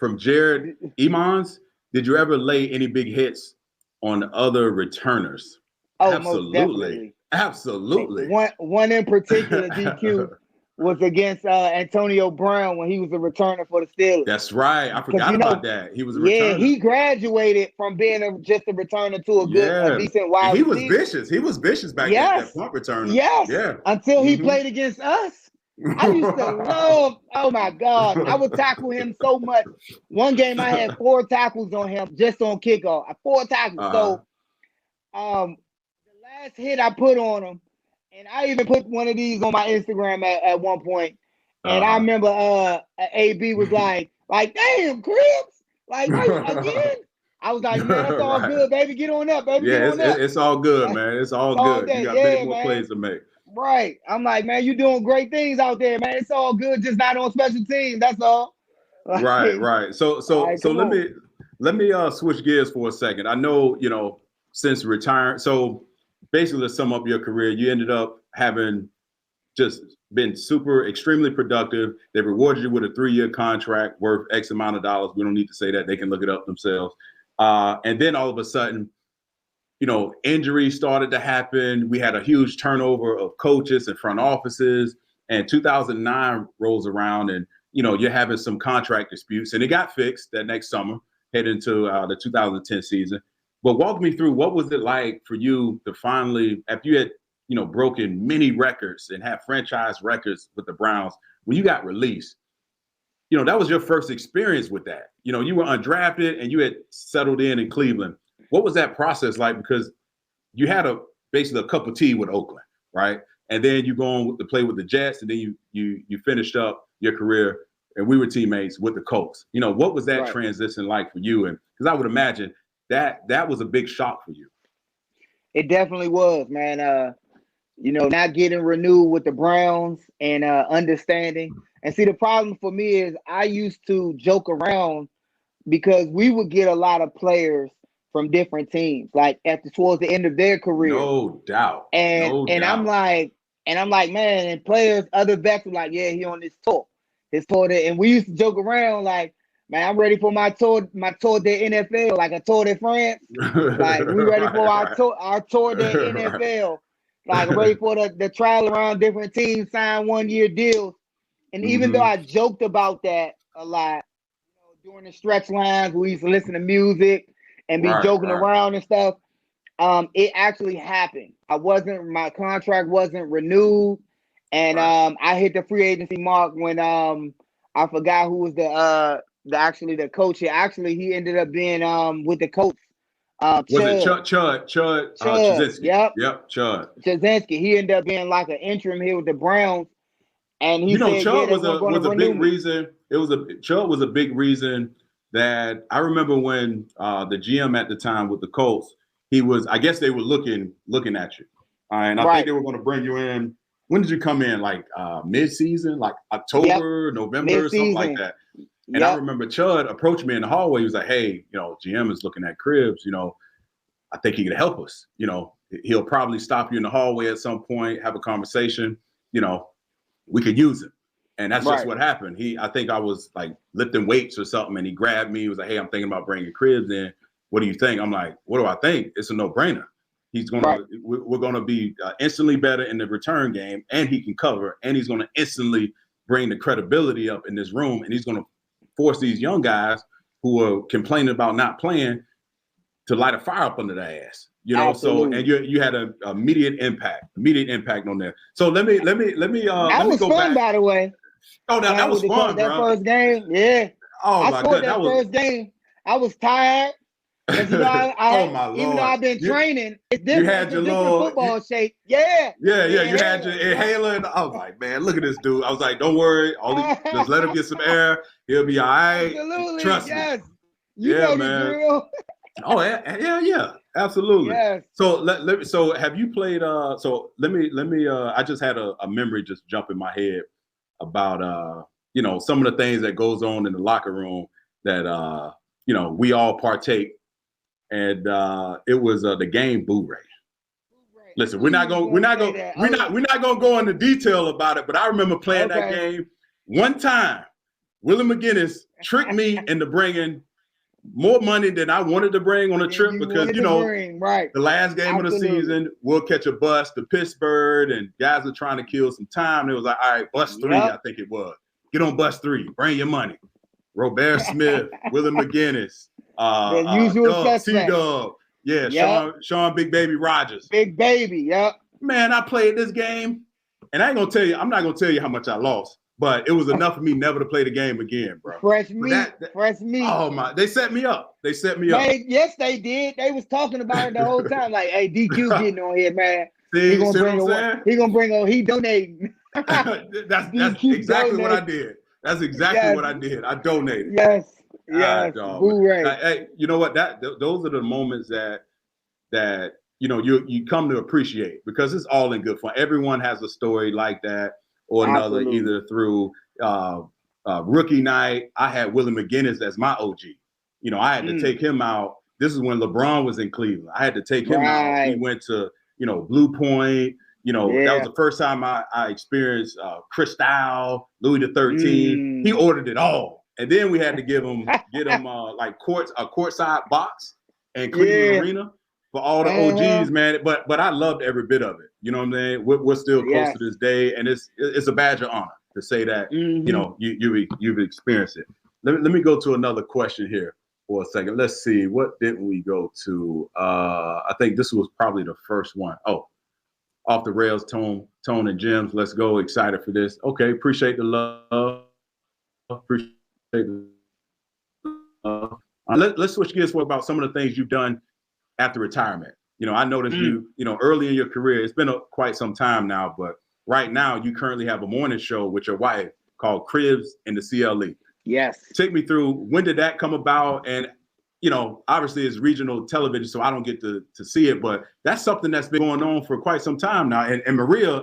from Jared Emons. Did you ever lay any big hits on other returners? Oh, absolutely. Absolutely. One in particular, DQ, was against Antonio Brown when he was a returner for the Steelers. That's right. I forgot about that. He was a returner. Yeah, he graduated from being just a returner to a decent wide receiver. He was vicious. He was vicious back then, that punt returner. Yes. Yeah. Until he played against us. I used to love, oh my God, I would tackle him so much. One game I had 4 tackles on him just on kickoff. 4 tackles. So the last hit I put on him, and I even put one of these on my Instagram at one point. And I remember AB was like, damn, Cribs, again? I was like, man, that's all good, baby. Get on up, baby. Yeah, it's all good, man. It's all good. You got many more plays to make. Right. I'm like, man, you doing great things out there, man. It's all good, just not on special teams. That's all. Right, right. So right, let me switch gears for a second. I know, since retiring, so basically to sum up your career, you ended up having just been extremely productive. They rewarded you with a 3-year contract worth X amount of dollars. We don't need to say that. They can look it up themselves. And then all of a sudden, injuries started to happen. We had a huge turnover of coaches and front offices. And 2009 rolls around and, you're having some contract disputes. And it got fixed that next summer, heading into the 2010 season. But walk me through, what was it like for you to finally, after you had, broken many records and have franchise records with the Browns, when you got released, that was your first experience with that. You were undrafted and you had settled in Cleveland. What was that process like? Because you had basically a cup of tea with Oakland, right? And then you go on to play with the Jets, and then you finished up your career, and we were teammates with the Colts. What was that transition like for you? And because I would imagine that was a big shock for you. It definitely was, man. Not getting renewed with the Browns and understanding. And see, the problem for me is I used to joke around because we would get a lot of players from different teams, like towards the end of their career. No doubt. And I'm like, man, and players, other vets were like, yeah, he on this tour. And we used to joke around like, man, I'm ready for my tour de NFL, like a Tour de France. Like we ready for our tour de NFL. Like ready for the trial around different teams, sign 1-year deals. And even though I joked about that a lot, during the stretch lines, we used to listen to music and be joking around and stuff. It actually happened. My contract wasn't renewed. And I hit the free agency mark when I forgot who was the coach here. Actually, he ended up being with the Colts. Was it Chud Chazinski? Yep, Chud Chazinski. He ended up being like an interim here with the Browns. And he said, Chud was a big reason. Chud was a big reason that I remember when the GM at the time with the Colts, I guess they were looking at you. And I think they were going to bring you in. When did you come in? Like mid-season, like October, November, mid-season. Something like that. And I remember Chud approached me in the hallway. He was like, hey, GM is looking at cribs. I think he could help us. He'll probably stop you in the hallway at some point, have a conversation. We could use him. And that's just what happened. I think I was like lifting weights or something, and he grabbed me. He was like, hey, I'm thinking about bringing cribs in. What do you think? I'm like, what do I think? It's a no-brainer. We're going to be instantly better in the return game, and he can cover, and he's going to instantly bring the credibility up in this room, and he's going to force these young guys who are complaining about not playing to light a fire up under their ass. Absolutely. So, and you had an immediate impact on that. So let me that was go fun, back. By the way. Oh, that was fun, that bro. First game, yeah. Oh my God, that first game. I was tired. Oh my Lord! Even though I've been training, it's different. You had your little football shape. Yeah. You had your inhaler. And I was like, man, look at this dude. I was like, don't worry. Just let him get some air. He'll be all right. Absolutely. Trust me. You know man. The drill. Oh yeah, absolutely. Yes. So have you played? So let me. I just had a memory just jump in my head about some of the things that goes on in the locker room that we all partake. And it was the game boo ray. Listen, we're not gonna go into detail about it, but I remember playing that game one time. Willie McGinnis tricked me into bringing more money than I wanted to bring on a trip because the last game of the season we'll catch a bus to Pittsburgh, and guys are trying to kill some time. It was like, all right, bus 3, I think it was. Get on bus 3, bring your money. Robert Smith, Willie McGinnis. The usual T-Dub. Sean Big Baby Rogers. Big Baby, yep. Man, I played this game, and I'm not gonna tell you how much I lost, but it was enough for me never to play the game again, bro. Fresh meat. Oh my, they set me up. Yes, they did. They was talking about it the whole time. Like, hey, DQ getting on here, man. See, he gonna bring on, he donating. That's exactly what I did. That's exactly what I did. I donated. Yes. Yes. Hey, you know what? Those are the moments that you come to appreciate, because it's all in good fun. Everyone has a story like that or another, Absolutely. either through rookie night. I had Willie McGinnis as my OG. I had to take him out. This is when LeBron was in Cleveland. I had to take him out. He went to, Blue Point. That was the first time I experienced Cristal, Louis XIII. He ordered it all. And then we had to get him like a courtside box and Cleveland Arena for all the OGs, man. But I loved every bit of it. You know what I'm saying? We're still close to this day, and it's a badge of honor to say that you've experienced it. Let me go to another question here for a second. Let's see, what didn't we go to? I think this was probably the first one. Oh, off the rails, Tone and Gems. Let's go. Excited for this. Okay, appreciate the love. Appreciate the love. Let's switch gears for about some of the things you've done after retirement. I noticed you early in your career. It's been quite some time now, but right now you currently have a morning show with your wife called Cribs in the CLE. Yes. Take me through, when did that come about? And obviously it's regional television, so I don't get to see it, but that's something that's been going on for quite some time now. And Maria,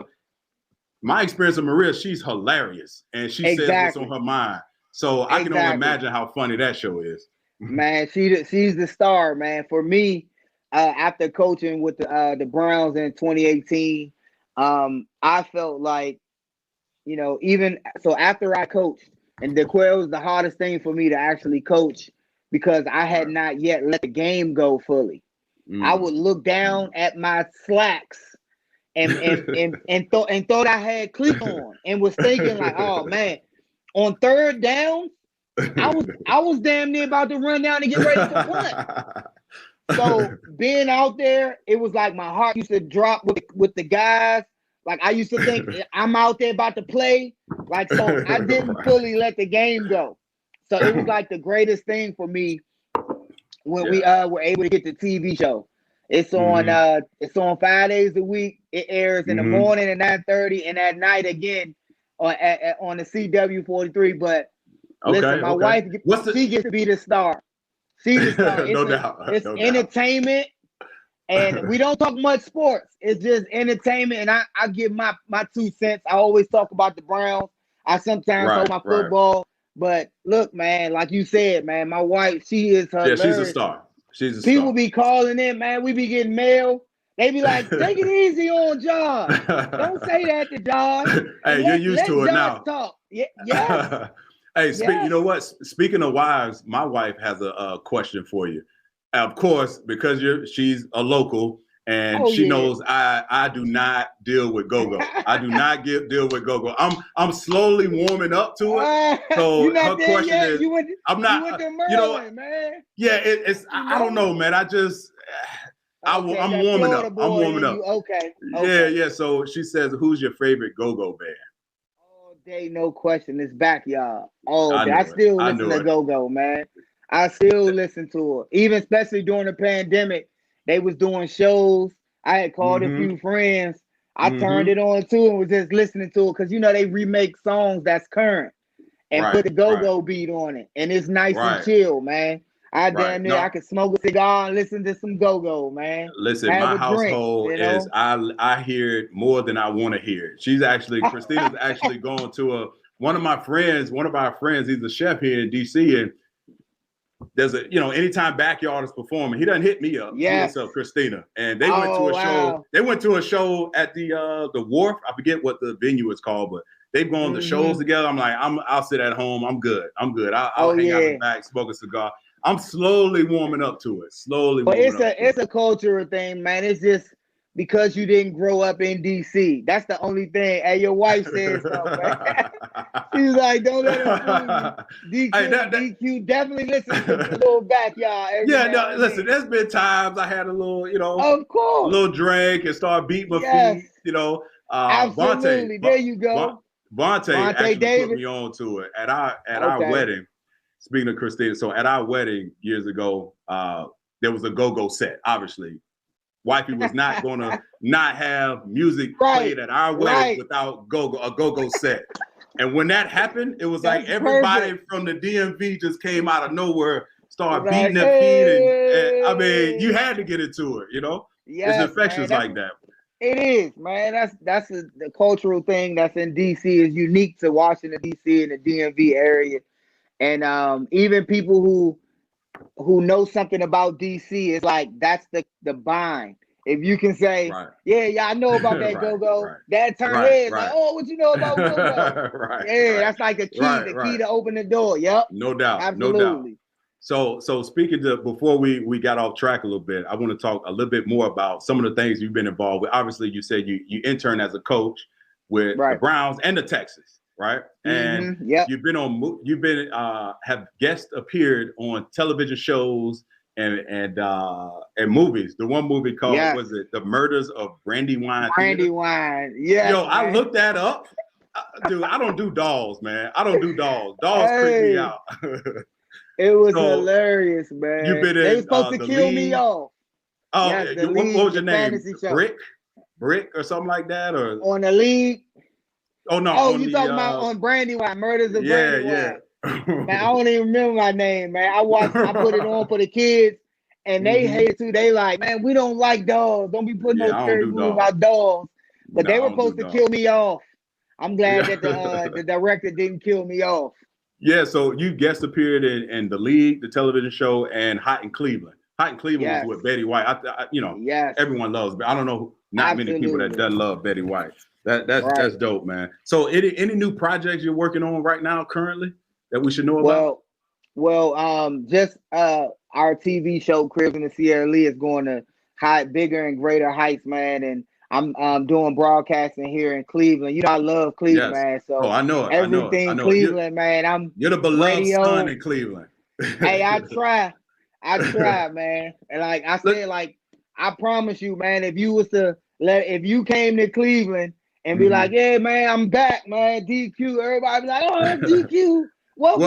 my experience of Maria, she's hilarious, and she says what's on her mind. So I can only imagine how funny that show is. Man, she's the star, man. For me, after coaching with the Browns in 2018, I felt like, even so after I coached, and the quail was the hardest thing for me to actually coach, because I had not yet let the game go fully. I would look down at my slacks and thought I had cleats on, and was thinking like, oh man, on third down, I was damn near about to run down and get ready to punt. So being out there, it was like my heart used to drop with the guys. Like I used to think I'm out there about to play. Like, so I didn't fully let the game go. So it was like the greatest thing for me when we were able to get the TV show. It's on 5 days a week. It airs in the morning at 9:30 and at night again on the CW 43. But listen, my wife, she gets to be the star. She's the star. No doubt. It's entertainment. And we don't talk much sports. It's just entertainment. And I give my 2 cents. I always talk about the Browns. I sometimes talk about football. But look, man, like you said, man, my wife, she is hilarious. Yeah, she's a star. People be calling in, man. We be getting mail. They be like, take it easy on John. Don't say that to John. Hey, you're used to it now. Talk. Yeah. Hey, you know what? Speaking of wives, my wife has a question for you. Of course, because she's a local, and she knows I do not deal with go-go. I do not deal with go-go. I'm slowly warming up to it. So her question is, I'm not. You went to Maryland, man. Yeah, it's. I don't know, man. I'm warming up. I'm warming up. Okay. Yeah. So she says, "Who's your favorite go-go band?" All day, no question. It's Backyard. All day. I still listen to go-go, man. I still listen to it, even especially during the pandemic. They was doing shows. I had called a few friends. I turned it on too and was just listening to it because they remake songs that's current and put the go-go beat on it, and it's nice and chill, man. I could smoke a cigar and listen to some go-go, man. Listen, my household is I hear it more than I want to hear it. Christina's actually going to one of our friends. He's a chef here in DC, and there's anytime Backyard is performing, he doesn't hit me up. Yes. Christina. And they went to a show. They went to a show at the Wharf. I forget what the venue is called, but they've gone to shows together. I'm like, I'll sit at home. I'm good. I'll hang out in the back, smoke a cigar. I'm slowly warming up to it. But it's a cultural thing, man. It's just because you didn't grow up in DC. That's the only thing. And your wife says something, man. She's like, don't let him fool you. DQ definitely listen to the little Backyard. Listen, there's been times I had a little, of course, a little drink and start beating my feet, Absolutely. There you go. Vontae actually Davis put me on to it at our wedding. Speaking of Christina, so at our wedding years ago, there was a go-go set, obviously. Wifey was not going to not have music played at our wedding without a go-go set. And when that happened, it was like everybody from the DMV just came out of nowhere, started beating their feet. And I mean, you had to get into it, Yes, it's infectious man, like that. it is, man. That's the cultural thing that's in DC is unique to Washington DC and the DMV area, and even people who know something about DC is like that's the bind. If you can say, Right. yeah, I know about that Right, go-go, right, that turn right, heads like, right. oh, what you know about go-go? Right, Yeah, right, that's like the right, key right. to open the door. Yep, No doubt, no doubt. absolutely. So speaking to before we got off track a little bit, I want to talk a little bit more about some of the things you've been involved with. Obviously, you said you intern as a coach with the Right. Browns and the Texans, right? And Yep. you've been have guest appeared on television shows and movies. The one movie called was it The Murders of Brandywine Theater? Brandywine. Yes, Yo, I man. looked that up. Dude, I don't do dolls, man. I don't do dolls. Dolls creep me out. It was So, hilarious, man. You've been They in were supposed to the kill league. me off. Oh, Yes, the what league, was your the name? fantasy show. Brick, or something like that, or On the league. oh no, Oh, on you the talking about on Brandywine, Murders of yeah, Brandywine. yeah. Man, I don't even remember my name, man. I put it on for the kids, and they hated too. They like, man, we don't like dogs. Don't be putting no I don't scary do movies dogs. about dogs. But No, they I were don't do supposed to dogs. kill me off. I'm glad Yeah. that the director didn't kill me off. Yeah, so you guest appeared in the league, the television show, and Hot in Cleveland. Hot in Cleveland Yes. was with Betty White. Yes. Everyone loves, but I don't know not many people that Absolutely. doesn't love Betty White. That's Right. dope, man. So any new projects you're working on right now currently that we should know about? Just our TV show Cribs in the Sierra Lee is going to bigger and greater heights, man. And I'm doing broadcasting here in Cleveland. You know, I love Cleveland, Yes. man. Oh, So I know it. everything Cleveland, man. You're the beloved radio. son in Cleveland. Hey, I try, man. And like I said, like I promise you, man, if you came to Cleveland and be like, yeah, man, I'm back, man, DQ. Everybody be like, oh, DQ. Well,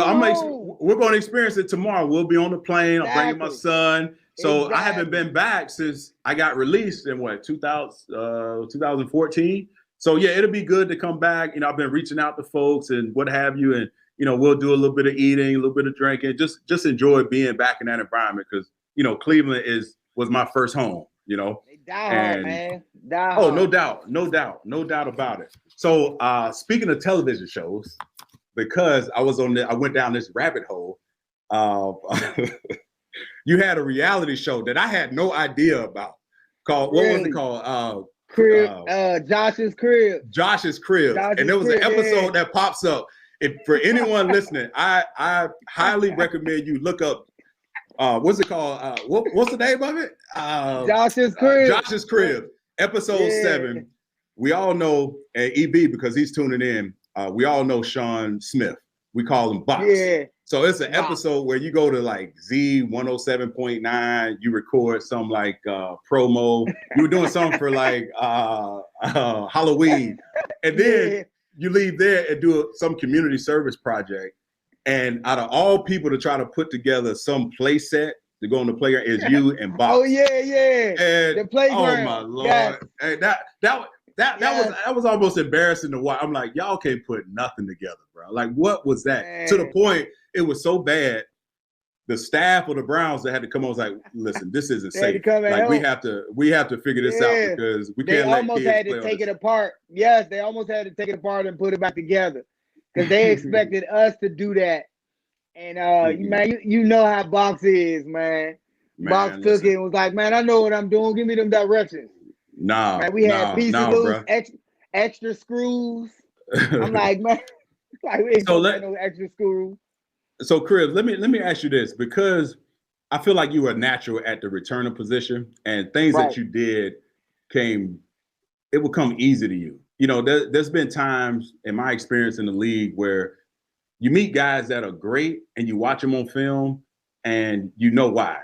we're going to experience it tomorrow. We'll be on the plane. Exactly. I'm bringing my son. So Exactly. I haven't been back since I got released in 2014. So yeah, it'll be good to come back. You know, I've been reaching out to folks and what have you, and you know, we'll do a little bit of eating, a little bit of drinking. Just enjoy being back in that environment because you know, Cleveland was my first home. You know, they die hard, man. Die hard. no doubt about it. So speaking of television shows. Because I went down this rabbit hole. You had a reality show that I had no idea about. What was it called? Josh's Crib. Josh's Crib. And there was an episode that pops up. For anyone listening, I highly recommend you look up. What's it called? What's the name of it? Josh's Crib. Josh's Crib. Episode 7. We all know EB because he's tuning in. We all know Sean Smith. We call him Box. Yeah. So it's an episode where you go to like Z107.9. You record some like promo. You were doing something for like Halloween. And then you leave there and do some community service project. And out of all people to try to put together some play set to go on the playground is you and Box. Oh, yeah. And, the playground. Oh, my Lord. Yes. Hey, that was almost embarrassing to watch. I'm like, y'all can't put nothing together, bro. Like, what was that? Man. To the point, it was so bad. The staff of the Browns that had to come on was like, listen, this isn't safe. Like, we have to figure this out because we can't let kids play. They almost had to take it apart. Yes, they almost had to take it apart and put it back together because they expected us to do that. And man, you know how Box is, man. Box took it and was like, man, I know what I'm doing. Give me them directions. Nah, man, we had pieces loose, extra screws. I'm like, man, like we ain't got no extra screws. So, Chris, let me ask you this because I feel like you were natural at the returner position, and things that you did it would come easy to you. You know, there's been times in my experience in the league where you meet guys that are great, and you watch them on film, and you know why.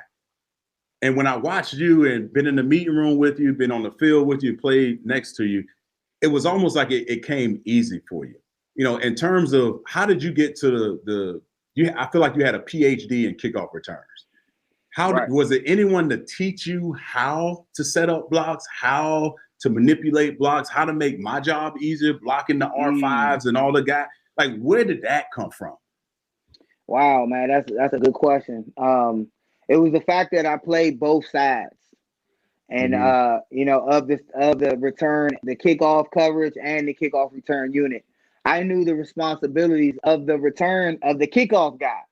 And when I watched you and been in the meeting room with you, been on the field with you, played next to you, it was almost like it came easy for you. You know, in terms of how did you get to I feel like you had a PhD in kickoff returners. Was it anyone to teach you how to set up blocks, how to manipulate blocks, how to make my job easier, blocking the R5s and all the guys? Like, where did that come from? Wow, man, that's a good question. It was the fact that I played both sides. and of the return, the kickoff coverage and the kickoff return unit. I knew the responsibilities of the return of the kickoff guys.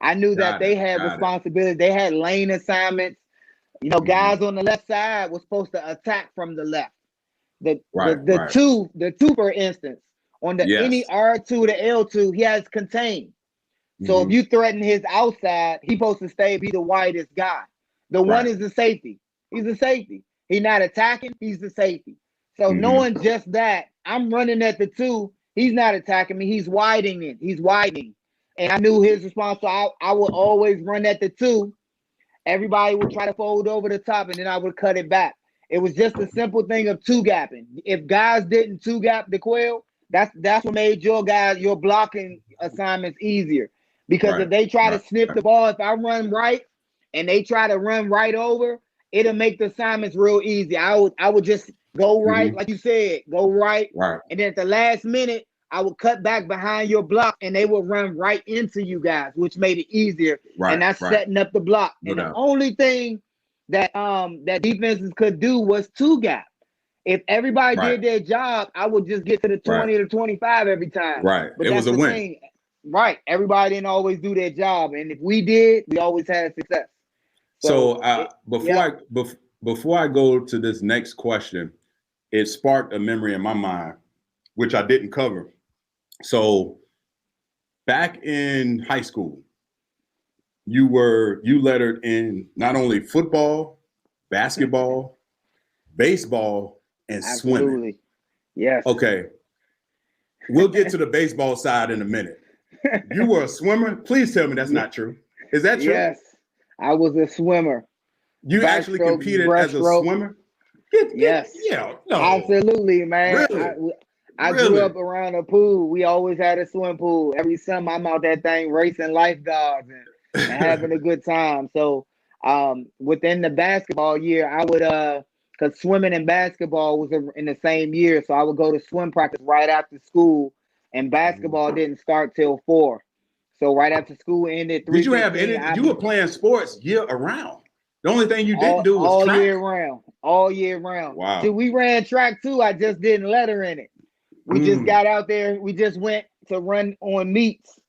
I knew that they had responsibilities. They had lane assignments. Guys on the left side were supposed to attack from the left. The two, for instance, on the any R2 to L2, he has contained. So if you threaten his outside, he's supposed to be the widest guy. The one is the safety. He's the safety. He's not attacking. He's the safety. So knowing just that, I'm running at the 2. He's not attacking me. He's widening. And I knew his response. So I would always run at the 2. Everybody would try to fold over the top, and then I would cut it back. It was just a simple thing of 2-gapping. If guys didn't 2-gap the quail, that's what made your blocking assignments easier. Because if they try to sniff the ball, if I run right and they try to run right over, it'll make the assignments real easy. I would just go right, like you said, go right. And then at the last minute, I would cut back behind your block and they would run right into you guys, which made it easier. And that's setting up the block. And the only thing that defenses could do was 2-gap. If everybody did their job, I would just get to the 20 to 25 every time. But it was a win. Thing. Everybody didn't always do their job. And if we did, we always had success. So before I go to this next question, it sparked a memory in my mind, which I didn't cover. So back in high school, you lettered in not only football, basketball, baseball, and swimming. Yes. Okay. We'll get to the baseball side in a minute. You were a swimmer? Please tell me that's not true. Is that true? Yes. I was a swimmer. You actually competed as a swimmer? Yes. Yeah. No. Absolutely, man. Really? I grew up around a pool. We always had a swim pool. Every summer, I'm out that thing racing lifeguards and having a good time. So within the basketball year, I would because swimming and basketball was in the same year, so I would go to swim practice right after school, and basketball didn't start till 4. So right after school ended, 3. Did you have any? You were playing sports year around. The only thing you didn't do was all track. All year round. Wow. See, we ran track too. I just didn't let her in it. We just got out there. We just went to run on meets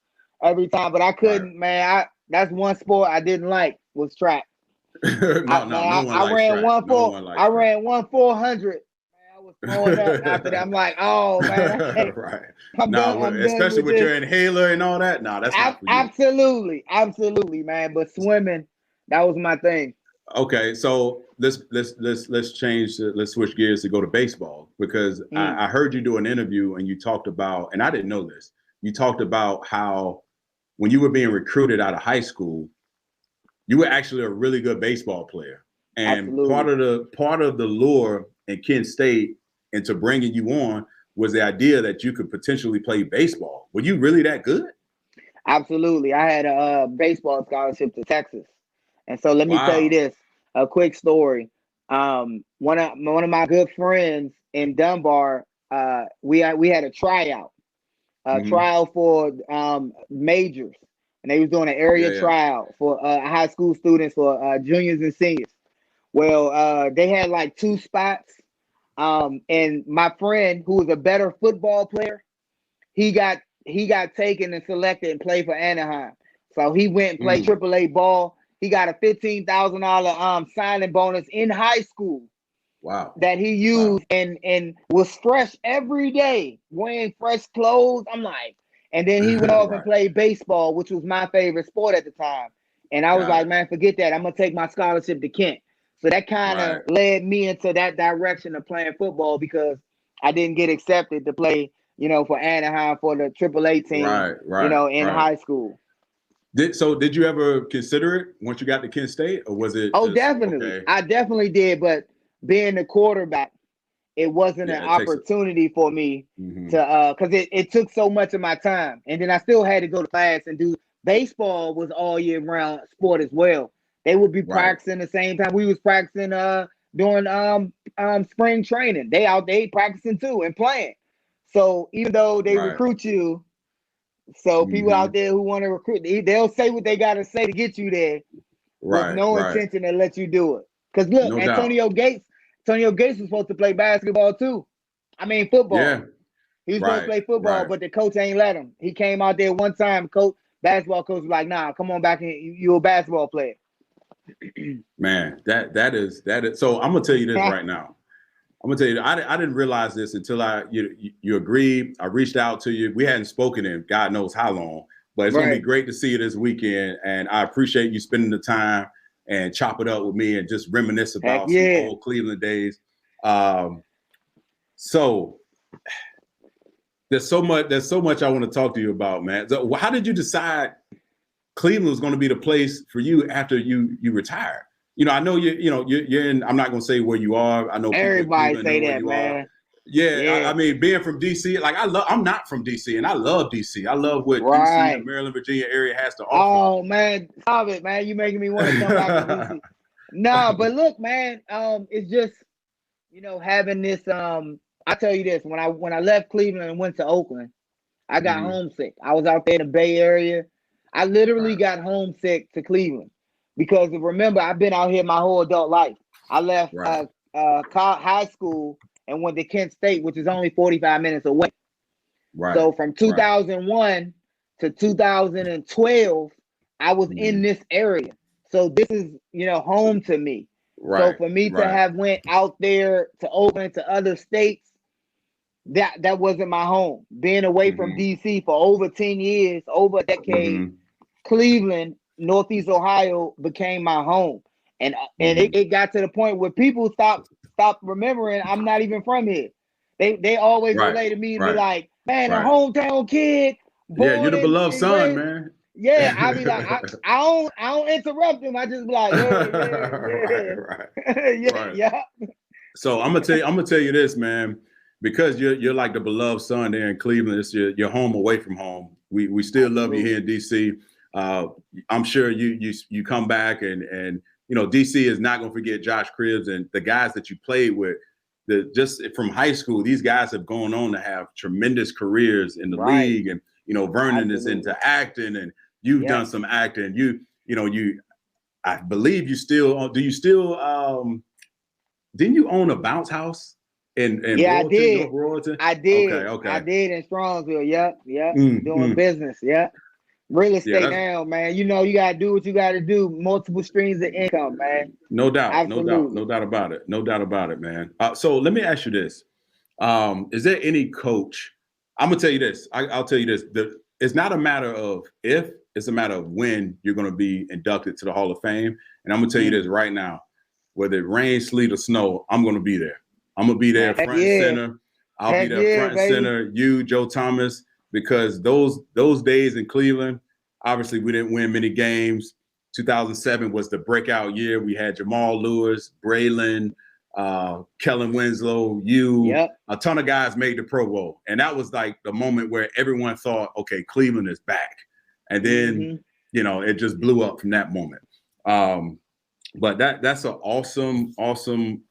every time, but I couldn't, man. That's one sport I didn't like was track. I ran 1 400. I was throwing up after that. I'm like, oh man, especially with your inhaler and all that. No, that's not for you. Absolutely, man. But swimming, that was my thing. Okay, so let's change. Let's switch gears to go to baseball because I heard you do an interview and you talked about, and I didn't know this. You talked about how when you were being recruited out of high school, you were actually a really good baseball player, and part of the lure in Kent State into bringing you on was the idea that you could potentially play baseball. Were you really that good? Absolutely. I had a baseball scholarship to Texas. And so let me tell you this, a quick story. One of my good friends in Dunbar, we had a tryout, trial for majors, and they was doing an area tryout for high school students for juniors and seniors. Well, they had like 2 spots, and my friend, who was a better football player, he got taken and selected and played for Anaheim. So he went and played AAA ball. He got a $15,000 signing bonus in high school. Wow. That he used and was fresh every day, wearing fresh clothes. I'm like, and then he went off and played baseball, which was my favorite sport at the time. And I was like, man, forget that. I'm going to take my scholarship to Kent. So that kind of led me into that direction of playing football because I didn't get accepted to play, for Anaheim for the AAA team, in high school. Did you ever consider it once you got to Kent State, or was it? Oh, definitely. Okay? I definitely did, but being the quarterback, it wasn't an opportunity for me to because it took so much of my time, and then I still had to go to class and do baseball. Was all year round sport as well. They would be practicing the same time we was practicing during spring training. They practicing too and playing. So even though they recruit you. So people out there who want to recruit, they'll say what they got to say to get you there with no intention to let you do it. Because look, No Antonio Gates was supposed to play basketball too. I mean football. Yeah. He was supposed to play football, but the coach ain't let him. He came out there one time, basketball coach was like, nah, come on back and you're a basketball player. Man, that is. So I'm gonna tell you this right now. I'm gonna tell you, I didn't realize this until you agreed. I reached out to you. We hadn't spoken in God knows how long, but it's gonna be great to see you this weekend. And I appreciate you spending the time and chop it up with me and just reminisce about some old Cleveland days. So there's so much I want to talk to you about, man. So how did you decide Cleveland was going to be the place for you after you retired? You know, I know you're in. I'm not going to say where you are. I know everybody say that, man. Yeah. I mean, being from DC, like I'm not from DC, and I love DC. I love what DC and Maryland, Virginia area has to offer. Oh man, stop it, man! You making me want to come back to DC. No, but look, man, it's just having this. I tell you this: when I left Cleveland and went to Oakland, I got homesick. I was out there in the Bay Area. I literally got homesick to Cleveland because remember, I've been out here my whole adult life. I left high school and went to Kent State, which is only 45 minutes away. Right. So from 2001 to 2012, I was in this area. So this is, home to me. Right. So for me to have went out there to Oakland to other states, that wasn't my home. Being away from DC for over 10 years, over a decade, Cleveland, Northeast Ohio became my home. And it got to the point where people stopped remembering I'm not even from here. They always related me to be like, man, a hometown kid. Yeah, you're the beloved son, man. Yeah, I be like, I don't interrupt him. I just be like, yeah. So I'm gonna tell you this, man, because you're like the beloved son there in Cleveland. It's your home away from home. We still love you here in DC. I'm sure you come back and DC is not gonna forget Josh Cribbs and the guys that you played with. Just from high school, these guys have gone on to have tremendous careers in the league, and Vernon is into acting, and you've done some acting. I believe you still do. You still didn't you own a bounce house in Royalton? I did. Okay. I did in Strongsville. Yep. Doing business. Yep. Real estate now, man. You gotta do what you gotta do. Multiple streams of income, man. No doubt. Absolutely. No doubt about it. No doubt about it, man. So let me ask you this: is there any coach? I'm gonna tell you this. I'll tell you this. It's not a matter of if; it's a matter of when you're gonna be inducted to the Hall of Fame. And I'm gonna tell you this right now: whether it rains, sleet, or snow, I'm gonna be there. I'm gonna be there front and center. I'll be there front and center. You, Joe Thomas. Because those days in Cleveland, obviously we didn't win many games. 2007 was the breakout year. We had Jamal Lewis, Braylon, Kellen Winslow, a ton of guys made the Pro Bowl. And that was like the moment where everyone thought, okay, Cleveland is back. And then, it just blew up from that moment. But that's an awesome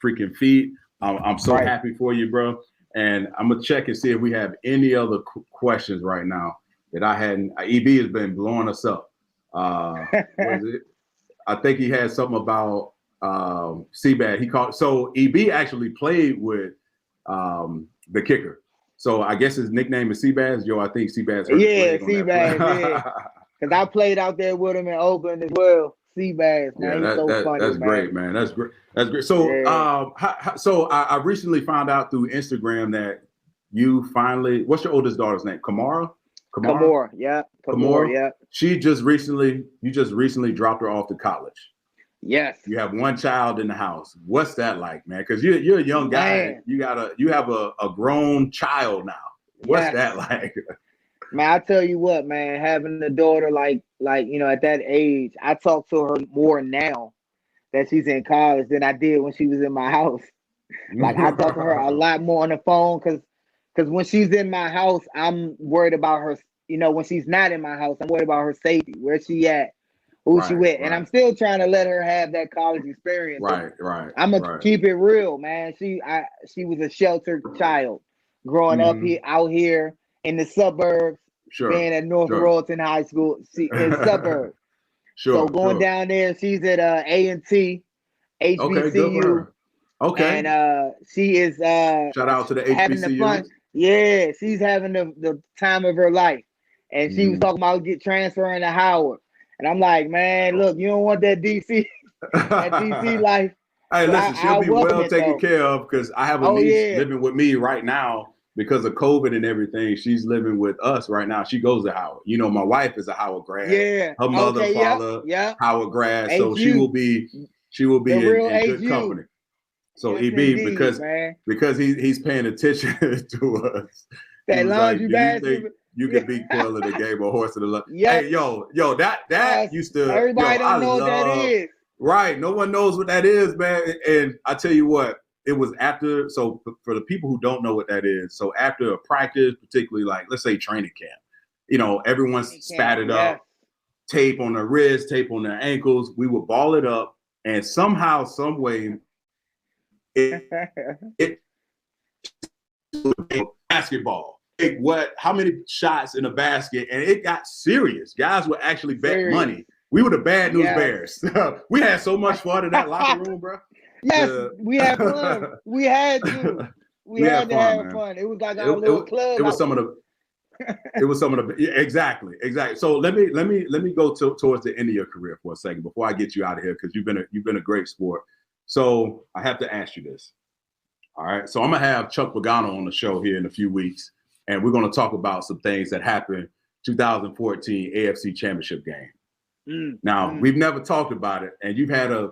freaking feat. I'm so happy for you, bro. And I'm going to check and see if we have any other questions right now that I hadn't. EB has been blowing us up. I think he had something about Seabad. So EB actually played with the kicker. So I guess his nickname is Seabad. Joe, I think Seabad's heard Seabad, yeah. Because I played out there with him in Oakland as well. Seabass, man. He's so funny, that's great, man. That's great. That's great. So, so I recently found out through Instagram that you finally. What's your oldest daughter's name? Kamora. Yeah. Kamora. Yeah. You just recently dropped her off to college. Yes. You have one child in the house. What's that like, man? Because you're a young guy. Man. You have a grown child now. What's that like? Man, I tell you what, man, having a daughter like at that age, I talk to her more now that she's in college than I did when she was in my house. Like I talk to her a lot more on the phone because when she's in my house, I'm worried about her. When she's not in my house, I'm worried about her safety. Where she at? Who she with? And I'm still trying to let her have that college experience. Right. I'm gonna keep it real, man. She was a sheltered child growing up out here in the suburbs. Being at North Royalton High School in suburbs. So going down there, she's at A&T. Okay, good for HBCU, her. Okay. and she is Shout out to the having the fun. HBCUs. Yeah, she's having the time of her life, and she was talking about transferring to Howard, and I'm like, man, look, you don't want that DC that DC life. Hey, But listen, she'll I be welcome well it, taken though. care of because I have a Oh niece yeah, living with me right now because of COVID and everything. She's living with us right now. She goes to Howard. You know, my wife is a Howard grad. yeah. Her mother, Okay, father, yeah. Howard grad. So HU, she will be the real in good HU. company. So Yes, EB, indeed, man. because he's paying attention to us. He That was like, laundry "Do you think basket. you can beat Quail in the game or horse of the love?" Yep. Hey, yo, that used to. Everybody don't know what that is. Right, no one knows what that is, man. And I tell you what, it was after. So for the people who don't know what that is, so after a practice, particularly like let's say training camp, you know, everyone's spattered up, tape on their wrists, tape on their ankles. We would ball it up, and somehow, some way, it basketball. How many shots in a basket? And it got serious. Guys would actually bet money. We were the Bad News Bears. We had so much fun in that locker room, bro. Yes, we had fun. We had to. We had to have fun. It was like our little club. It was some of the exactly. So let me go towards the end of your career for a second before I get you out of here because you've been a great sport. So I have to ask you this. All right. So I'm gonna have Chuck Pagano on the show here in a few weeks, and we're gonna talk about some things that happened 2014 AFC Championship game. Now we've never talked about it, and you've had a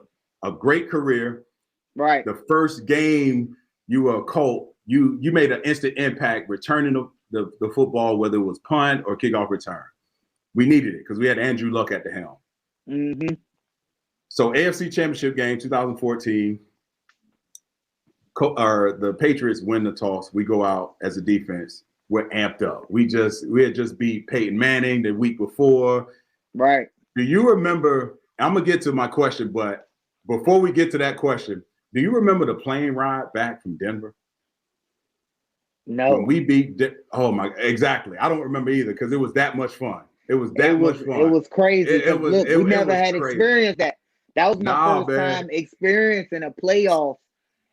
great career. Right. The first game you were a Colt, you made an instant impact returning the football, whether it was punt or kickoff return. We needed it because we had Andrew Luck at the helm. Mm-hmm. So AFC Championship game 2014. The Patriots win the toss. We go out as a defense. We're amped up. We had just beat Peyton Manning the week before. Right. Do you remember? I'm gonna get to my question, but before we get to that question, do you remember the plane ride back from Denver? No. When we beat, exactly. I don't remember either because it was that much fun. It was much fun. It was crazy. We never had crazy. Experienced that. That was my first time experiencing a playoff,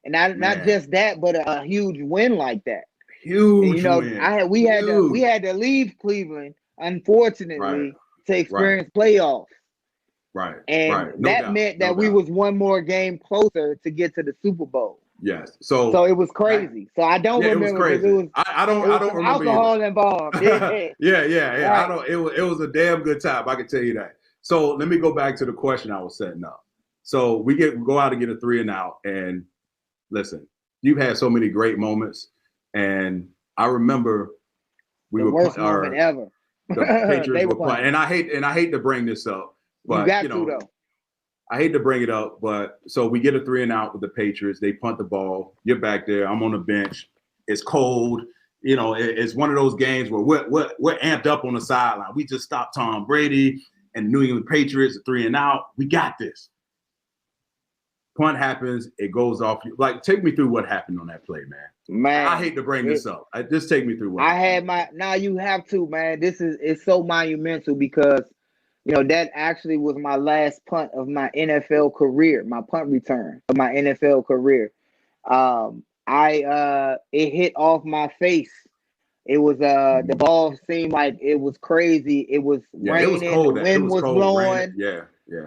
and not just that, but a huge win like that. Huge win. We had to leave Cleveland, unfortunately, to experience playoffs. Right. And that meant that we was one more game closer to get to the Super Bowl. Yes. So it was crazy. So I don't remember. It was crazy. I don't remember alcohol involved. Yeah. Right. It was a damn good time. I can tell you that. So let me go back to the question I was setting up. So we go out and get a 3 and out. And listen, you've had so many great moments. And I remember the worst moment ever. The Patriots were playing. And I hate to bring this up, but though. I hate to bring it up, but so we get a 3 and out with the Patriots. They punt the ball. You're back there. I'm on the bench. It's cold. You know, it's one of those games where we're amped up on the sideline. We just stopped Tom Brady and New England Patriots, a 3 and out. We got this. Punt happens. It goes off. Like, take me through what happened on that play, man. I hate to bring this up. Just take me through what happened. Now you have to, man. It's so monumental because that actually was my last punt of my NFL career, my punt return of my NFL career. It hit off my face. It was the ball seemed like it was crazy. It was raining. It was cold. The wind was blowing. Yeah.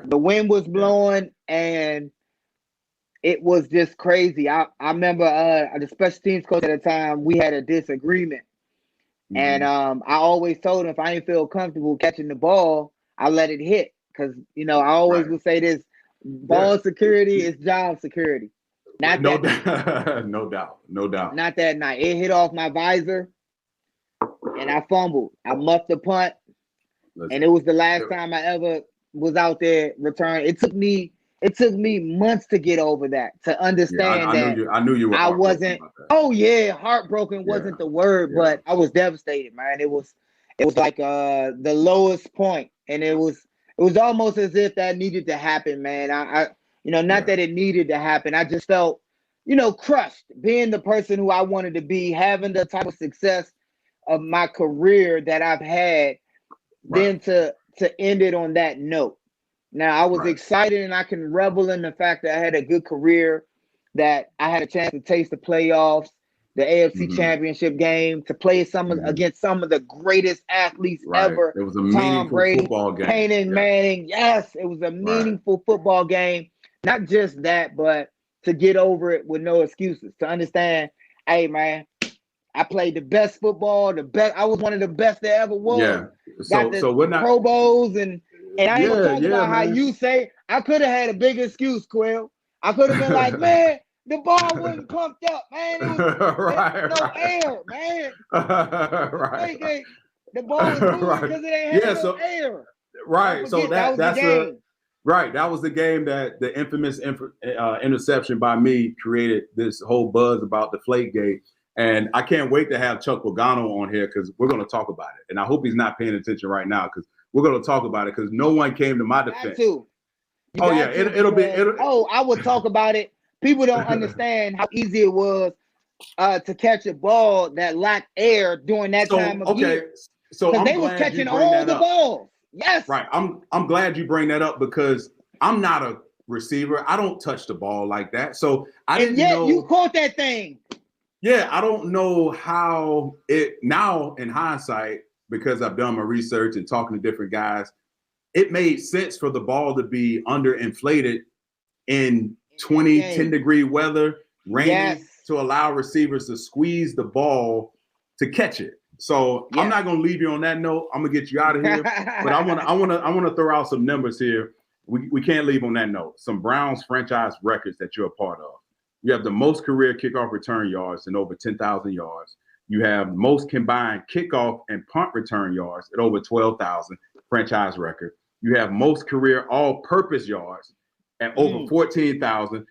The wind was blowing, and it was just crazy. I remember the special teams coach at the time, we had a disagreement. Mm-hmm. And I always told him if I didn't feel comfortable catching the ball, I let it hit. Because, I always would say this, ball security is job security. No doubt. Not that night. It hit off my visor, and I fumbled. I muffed the punt, and it was the last time I ever was out there return. It took me months to get over that, to understand that I knew you were. I wasn't. Heartbroken wasn't the word, but I was devastated, man. It was like the lowest point, and it was almost as if that needed to happen, man. Not that it needed to happen. I just felt, crushed, being the person who I wanted to be, having the type of success of my career that I've had, then to end it on that note. Now, I was excited, and I can revel in the fact that I had a good career, that I had a chance to taste the playoffs, the AFC Championship game, to play against some of the greatest athletes ever. It was a Tom meaningful Brady, football game. Peyton Manning. Yes, it was a meaningful football game. Not just that, but to get over it with no excuses. To understand, hey, man, I played the best football, the best. I was one of the best there ever was. Yeah. So we're not Pro Bowls, and I ain't gonna talk about how you say I could have had a big excuse, Quill. I could have been like, man, the ball wasn't pumped up, man. It was no air, man. The ball was moving because it ain't had no air. Right. So that's the game. Right. That was the game that the infamous interception by me created this whole buzz about Deflategate. And I can't wait to have Chuck Pagano on here because we're going to talk about it. And I hope he's not paying attention right now because we're going to talk about it because no one came to my defense. I would talk about it. People don't understand how easy it was to catch a ball that lacked air during that time of year. So they was catching all the balls. Yes. Right. I'm glad you bring that up because I'm not a receiver. I don't touch the ball like that. So I didn't know. You caught that thing. Yeah, I don't know how it now in hindsight, because I've done my research and talking to different guys, it made sense for the ball to be underinflated in 10-degree weather, raining, to allow receivers to squeeze the ball to catch it. So I'm not gonna leave you on that note. I'm gonna get you out of here. But I wanna throw out some numbers here. We can't leave on that note. Some Browns franchise records that you're a part of. You have the most career kickoff return yards in over 10,000 yards. You have most combined kickoff and punt return yards at over 12,000, franchise record. You have most career all-purpose yards at over 14,000.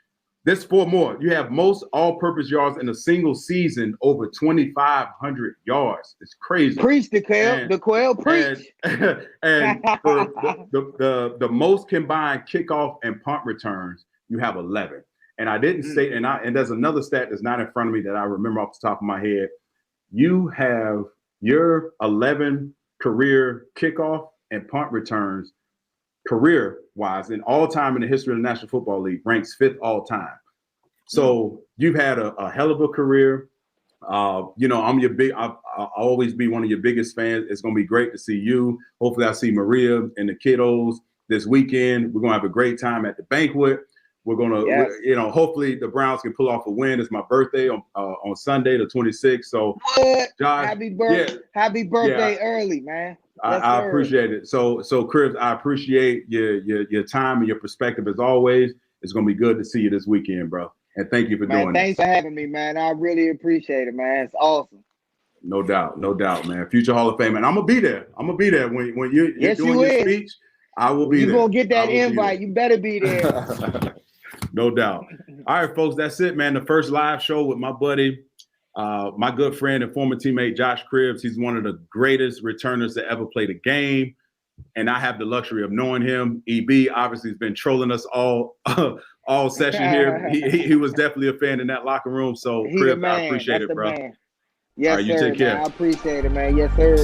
There's 4 more. You have most all-purpose yards in a single season over 2,500 yards. It's crazy. Preach, Quail, preach. And for the most combined kickoff and punt returns, you have 11. And I didn't say, and there's another stat that's not in front of me that I remember off the top of my head. You have your 11 career kickoff and punt returns, career-wise, in all time in the history of the National Football League, ranks 5th all time. So you've had a hell of a career. I'll always be one of your biggest fans. It's going to be great to see you. Hopefully I see Maria and the kiddos this weekend. We're going to have a great time at the banquet. We're going to, hopefully the Browns can pull off a win. It's my birthday on Sunday, the 26th. So, Josh, happy birthday early, man. I appreciate it. So Chris, I appreciate your time and your perspective as always. It's going to be good to see you this weekend, bro. And thank you for doing this. Thanks for having me, man. I really appreciate it, man. It's awesome. No doubt, man. Future Hall of Fame, and I'm gonna be there. When you're doing your speech. I will be there. You're gonna get that invite. You better be there. No doubt. All right, folks, that's it, man. The first live show with my buddy, my good friend and former teammate, Josh Cribbs. He's one of the greatest returners to ever play the game. And I have the luxury of knowing him. EB obviously has been trolling us all session here. He was definitely a fan in that locker room. So, Cribbs, I appreciate it, bro. Man. Yes, all right, you sir, take care. Man. I appreciate it, man. Yes, sir.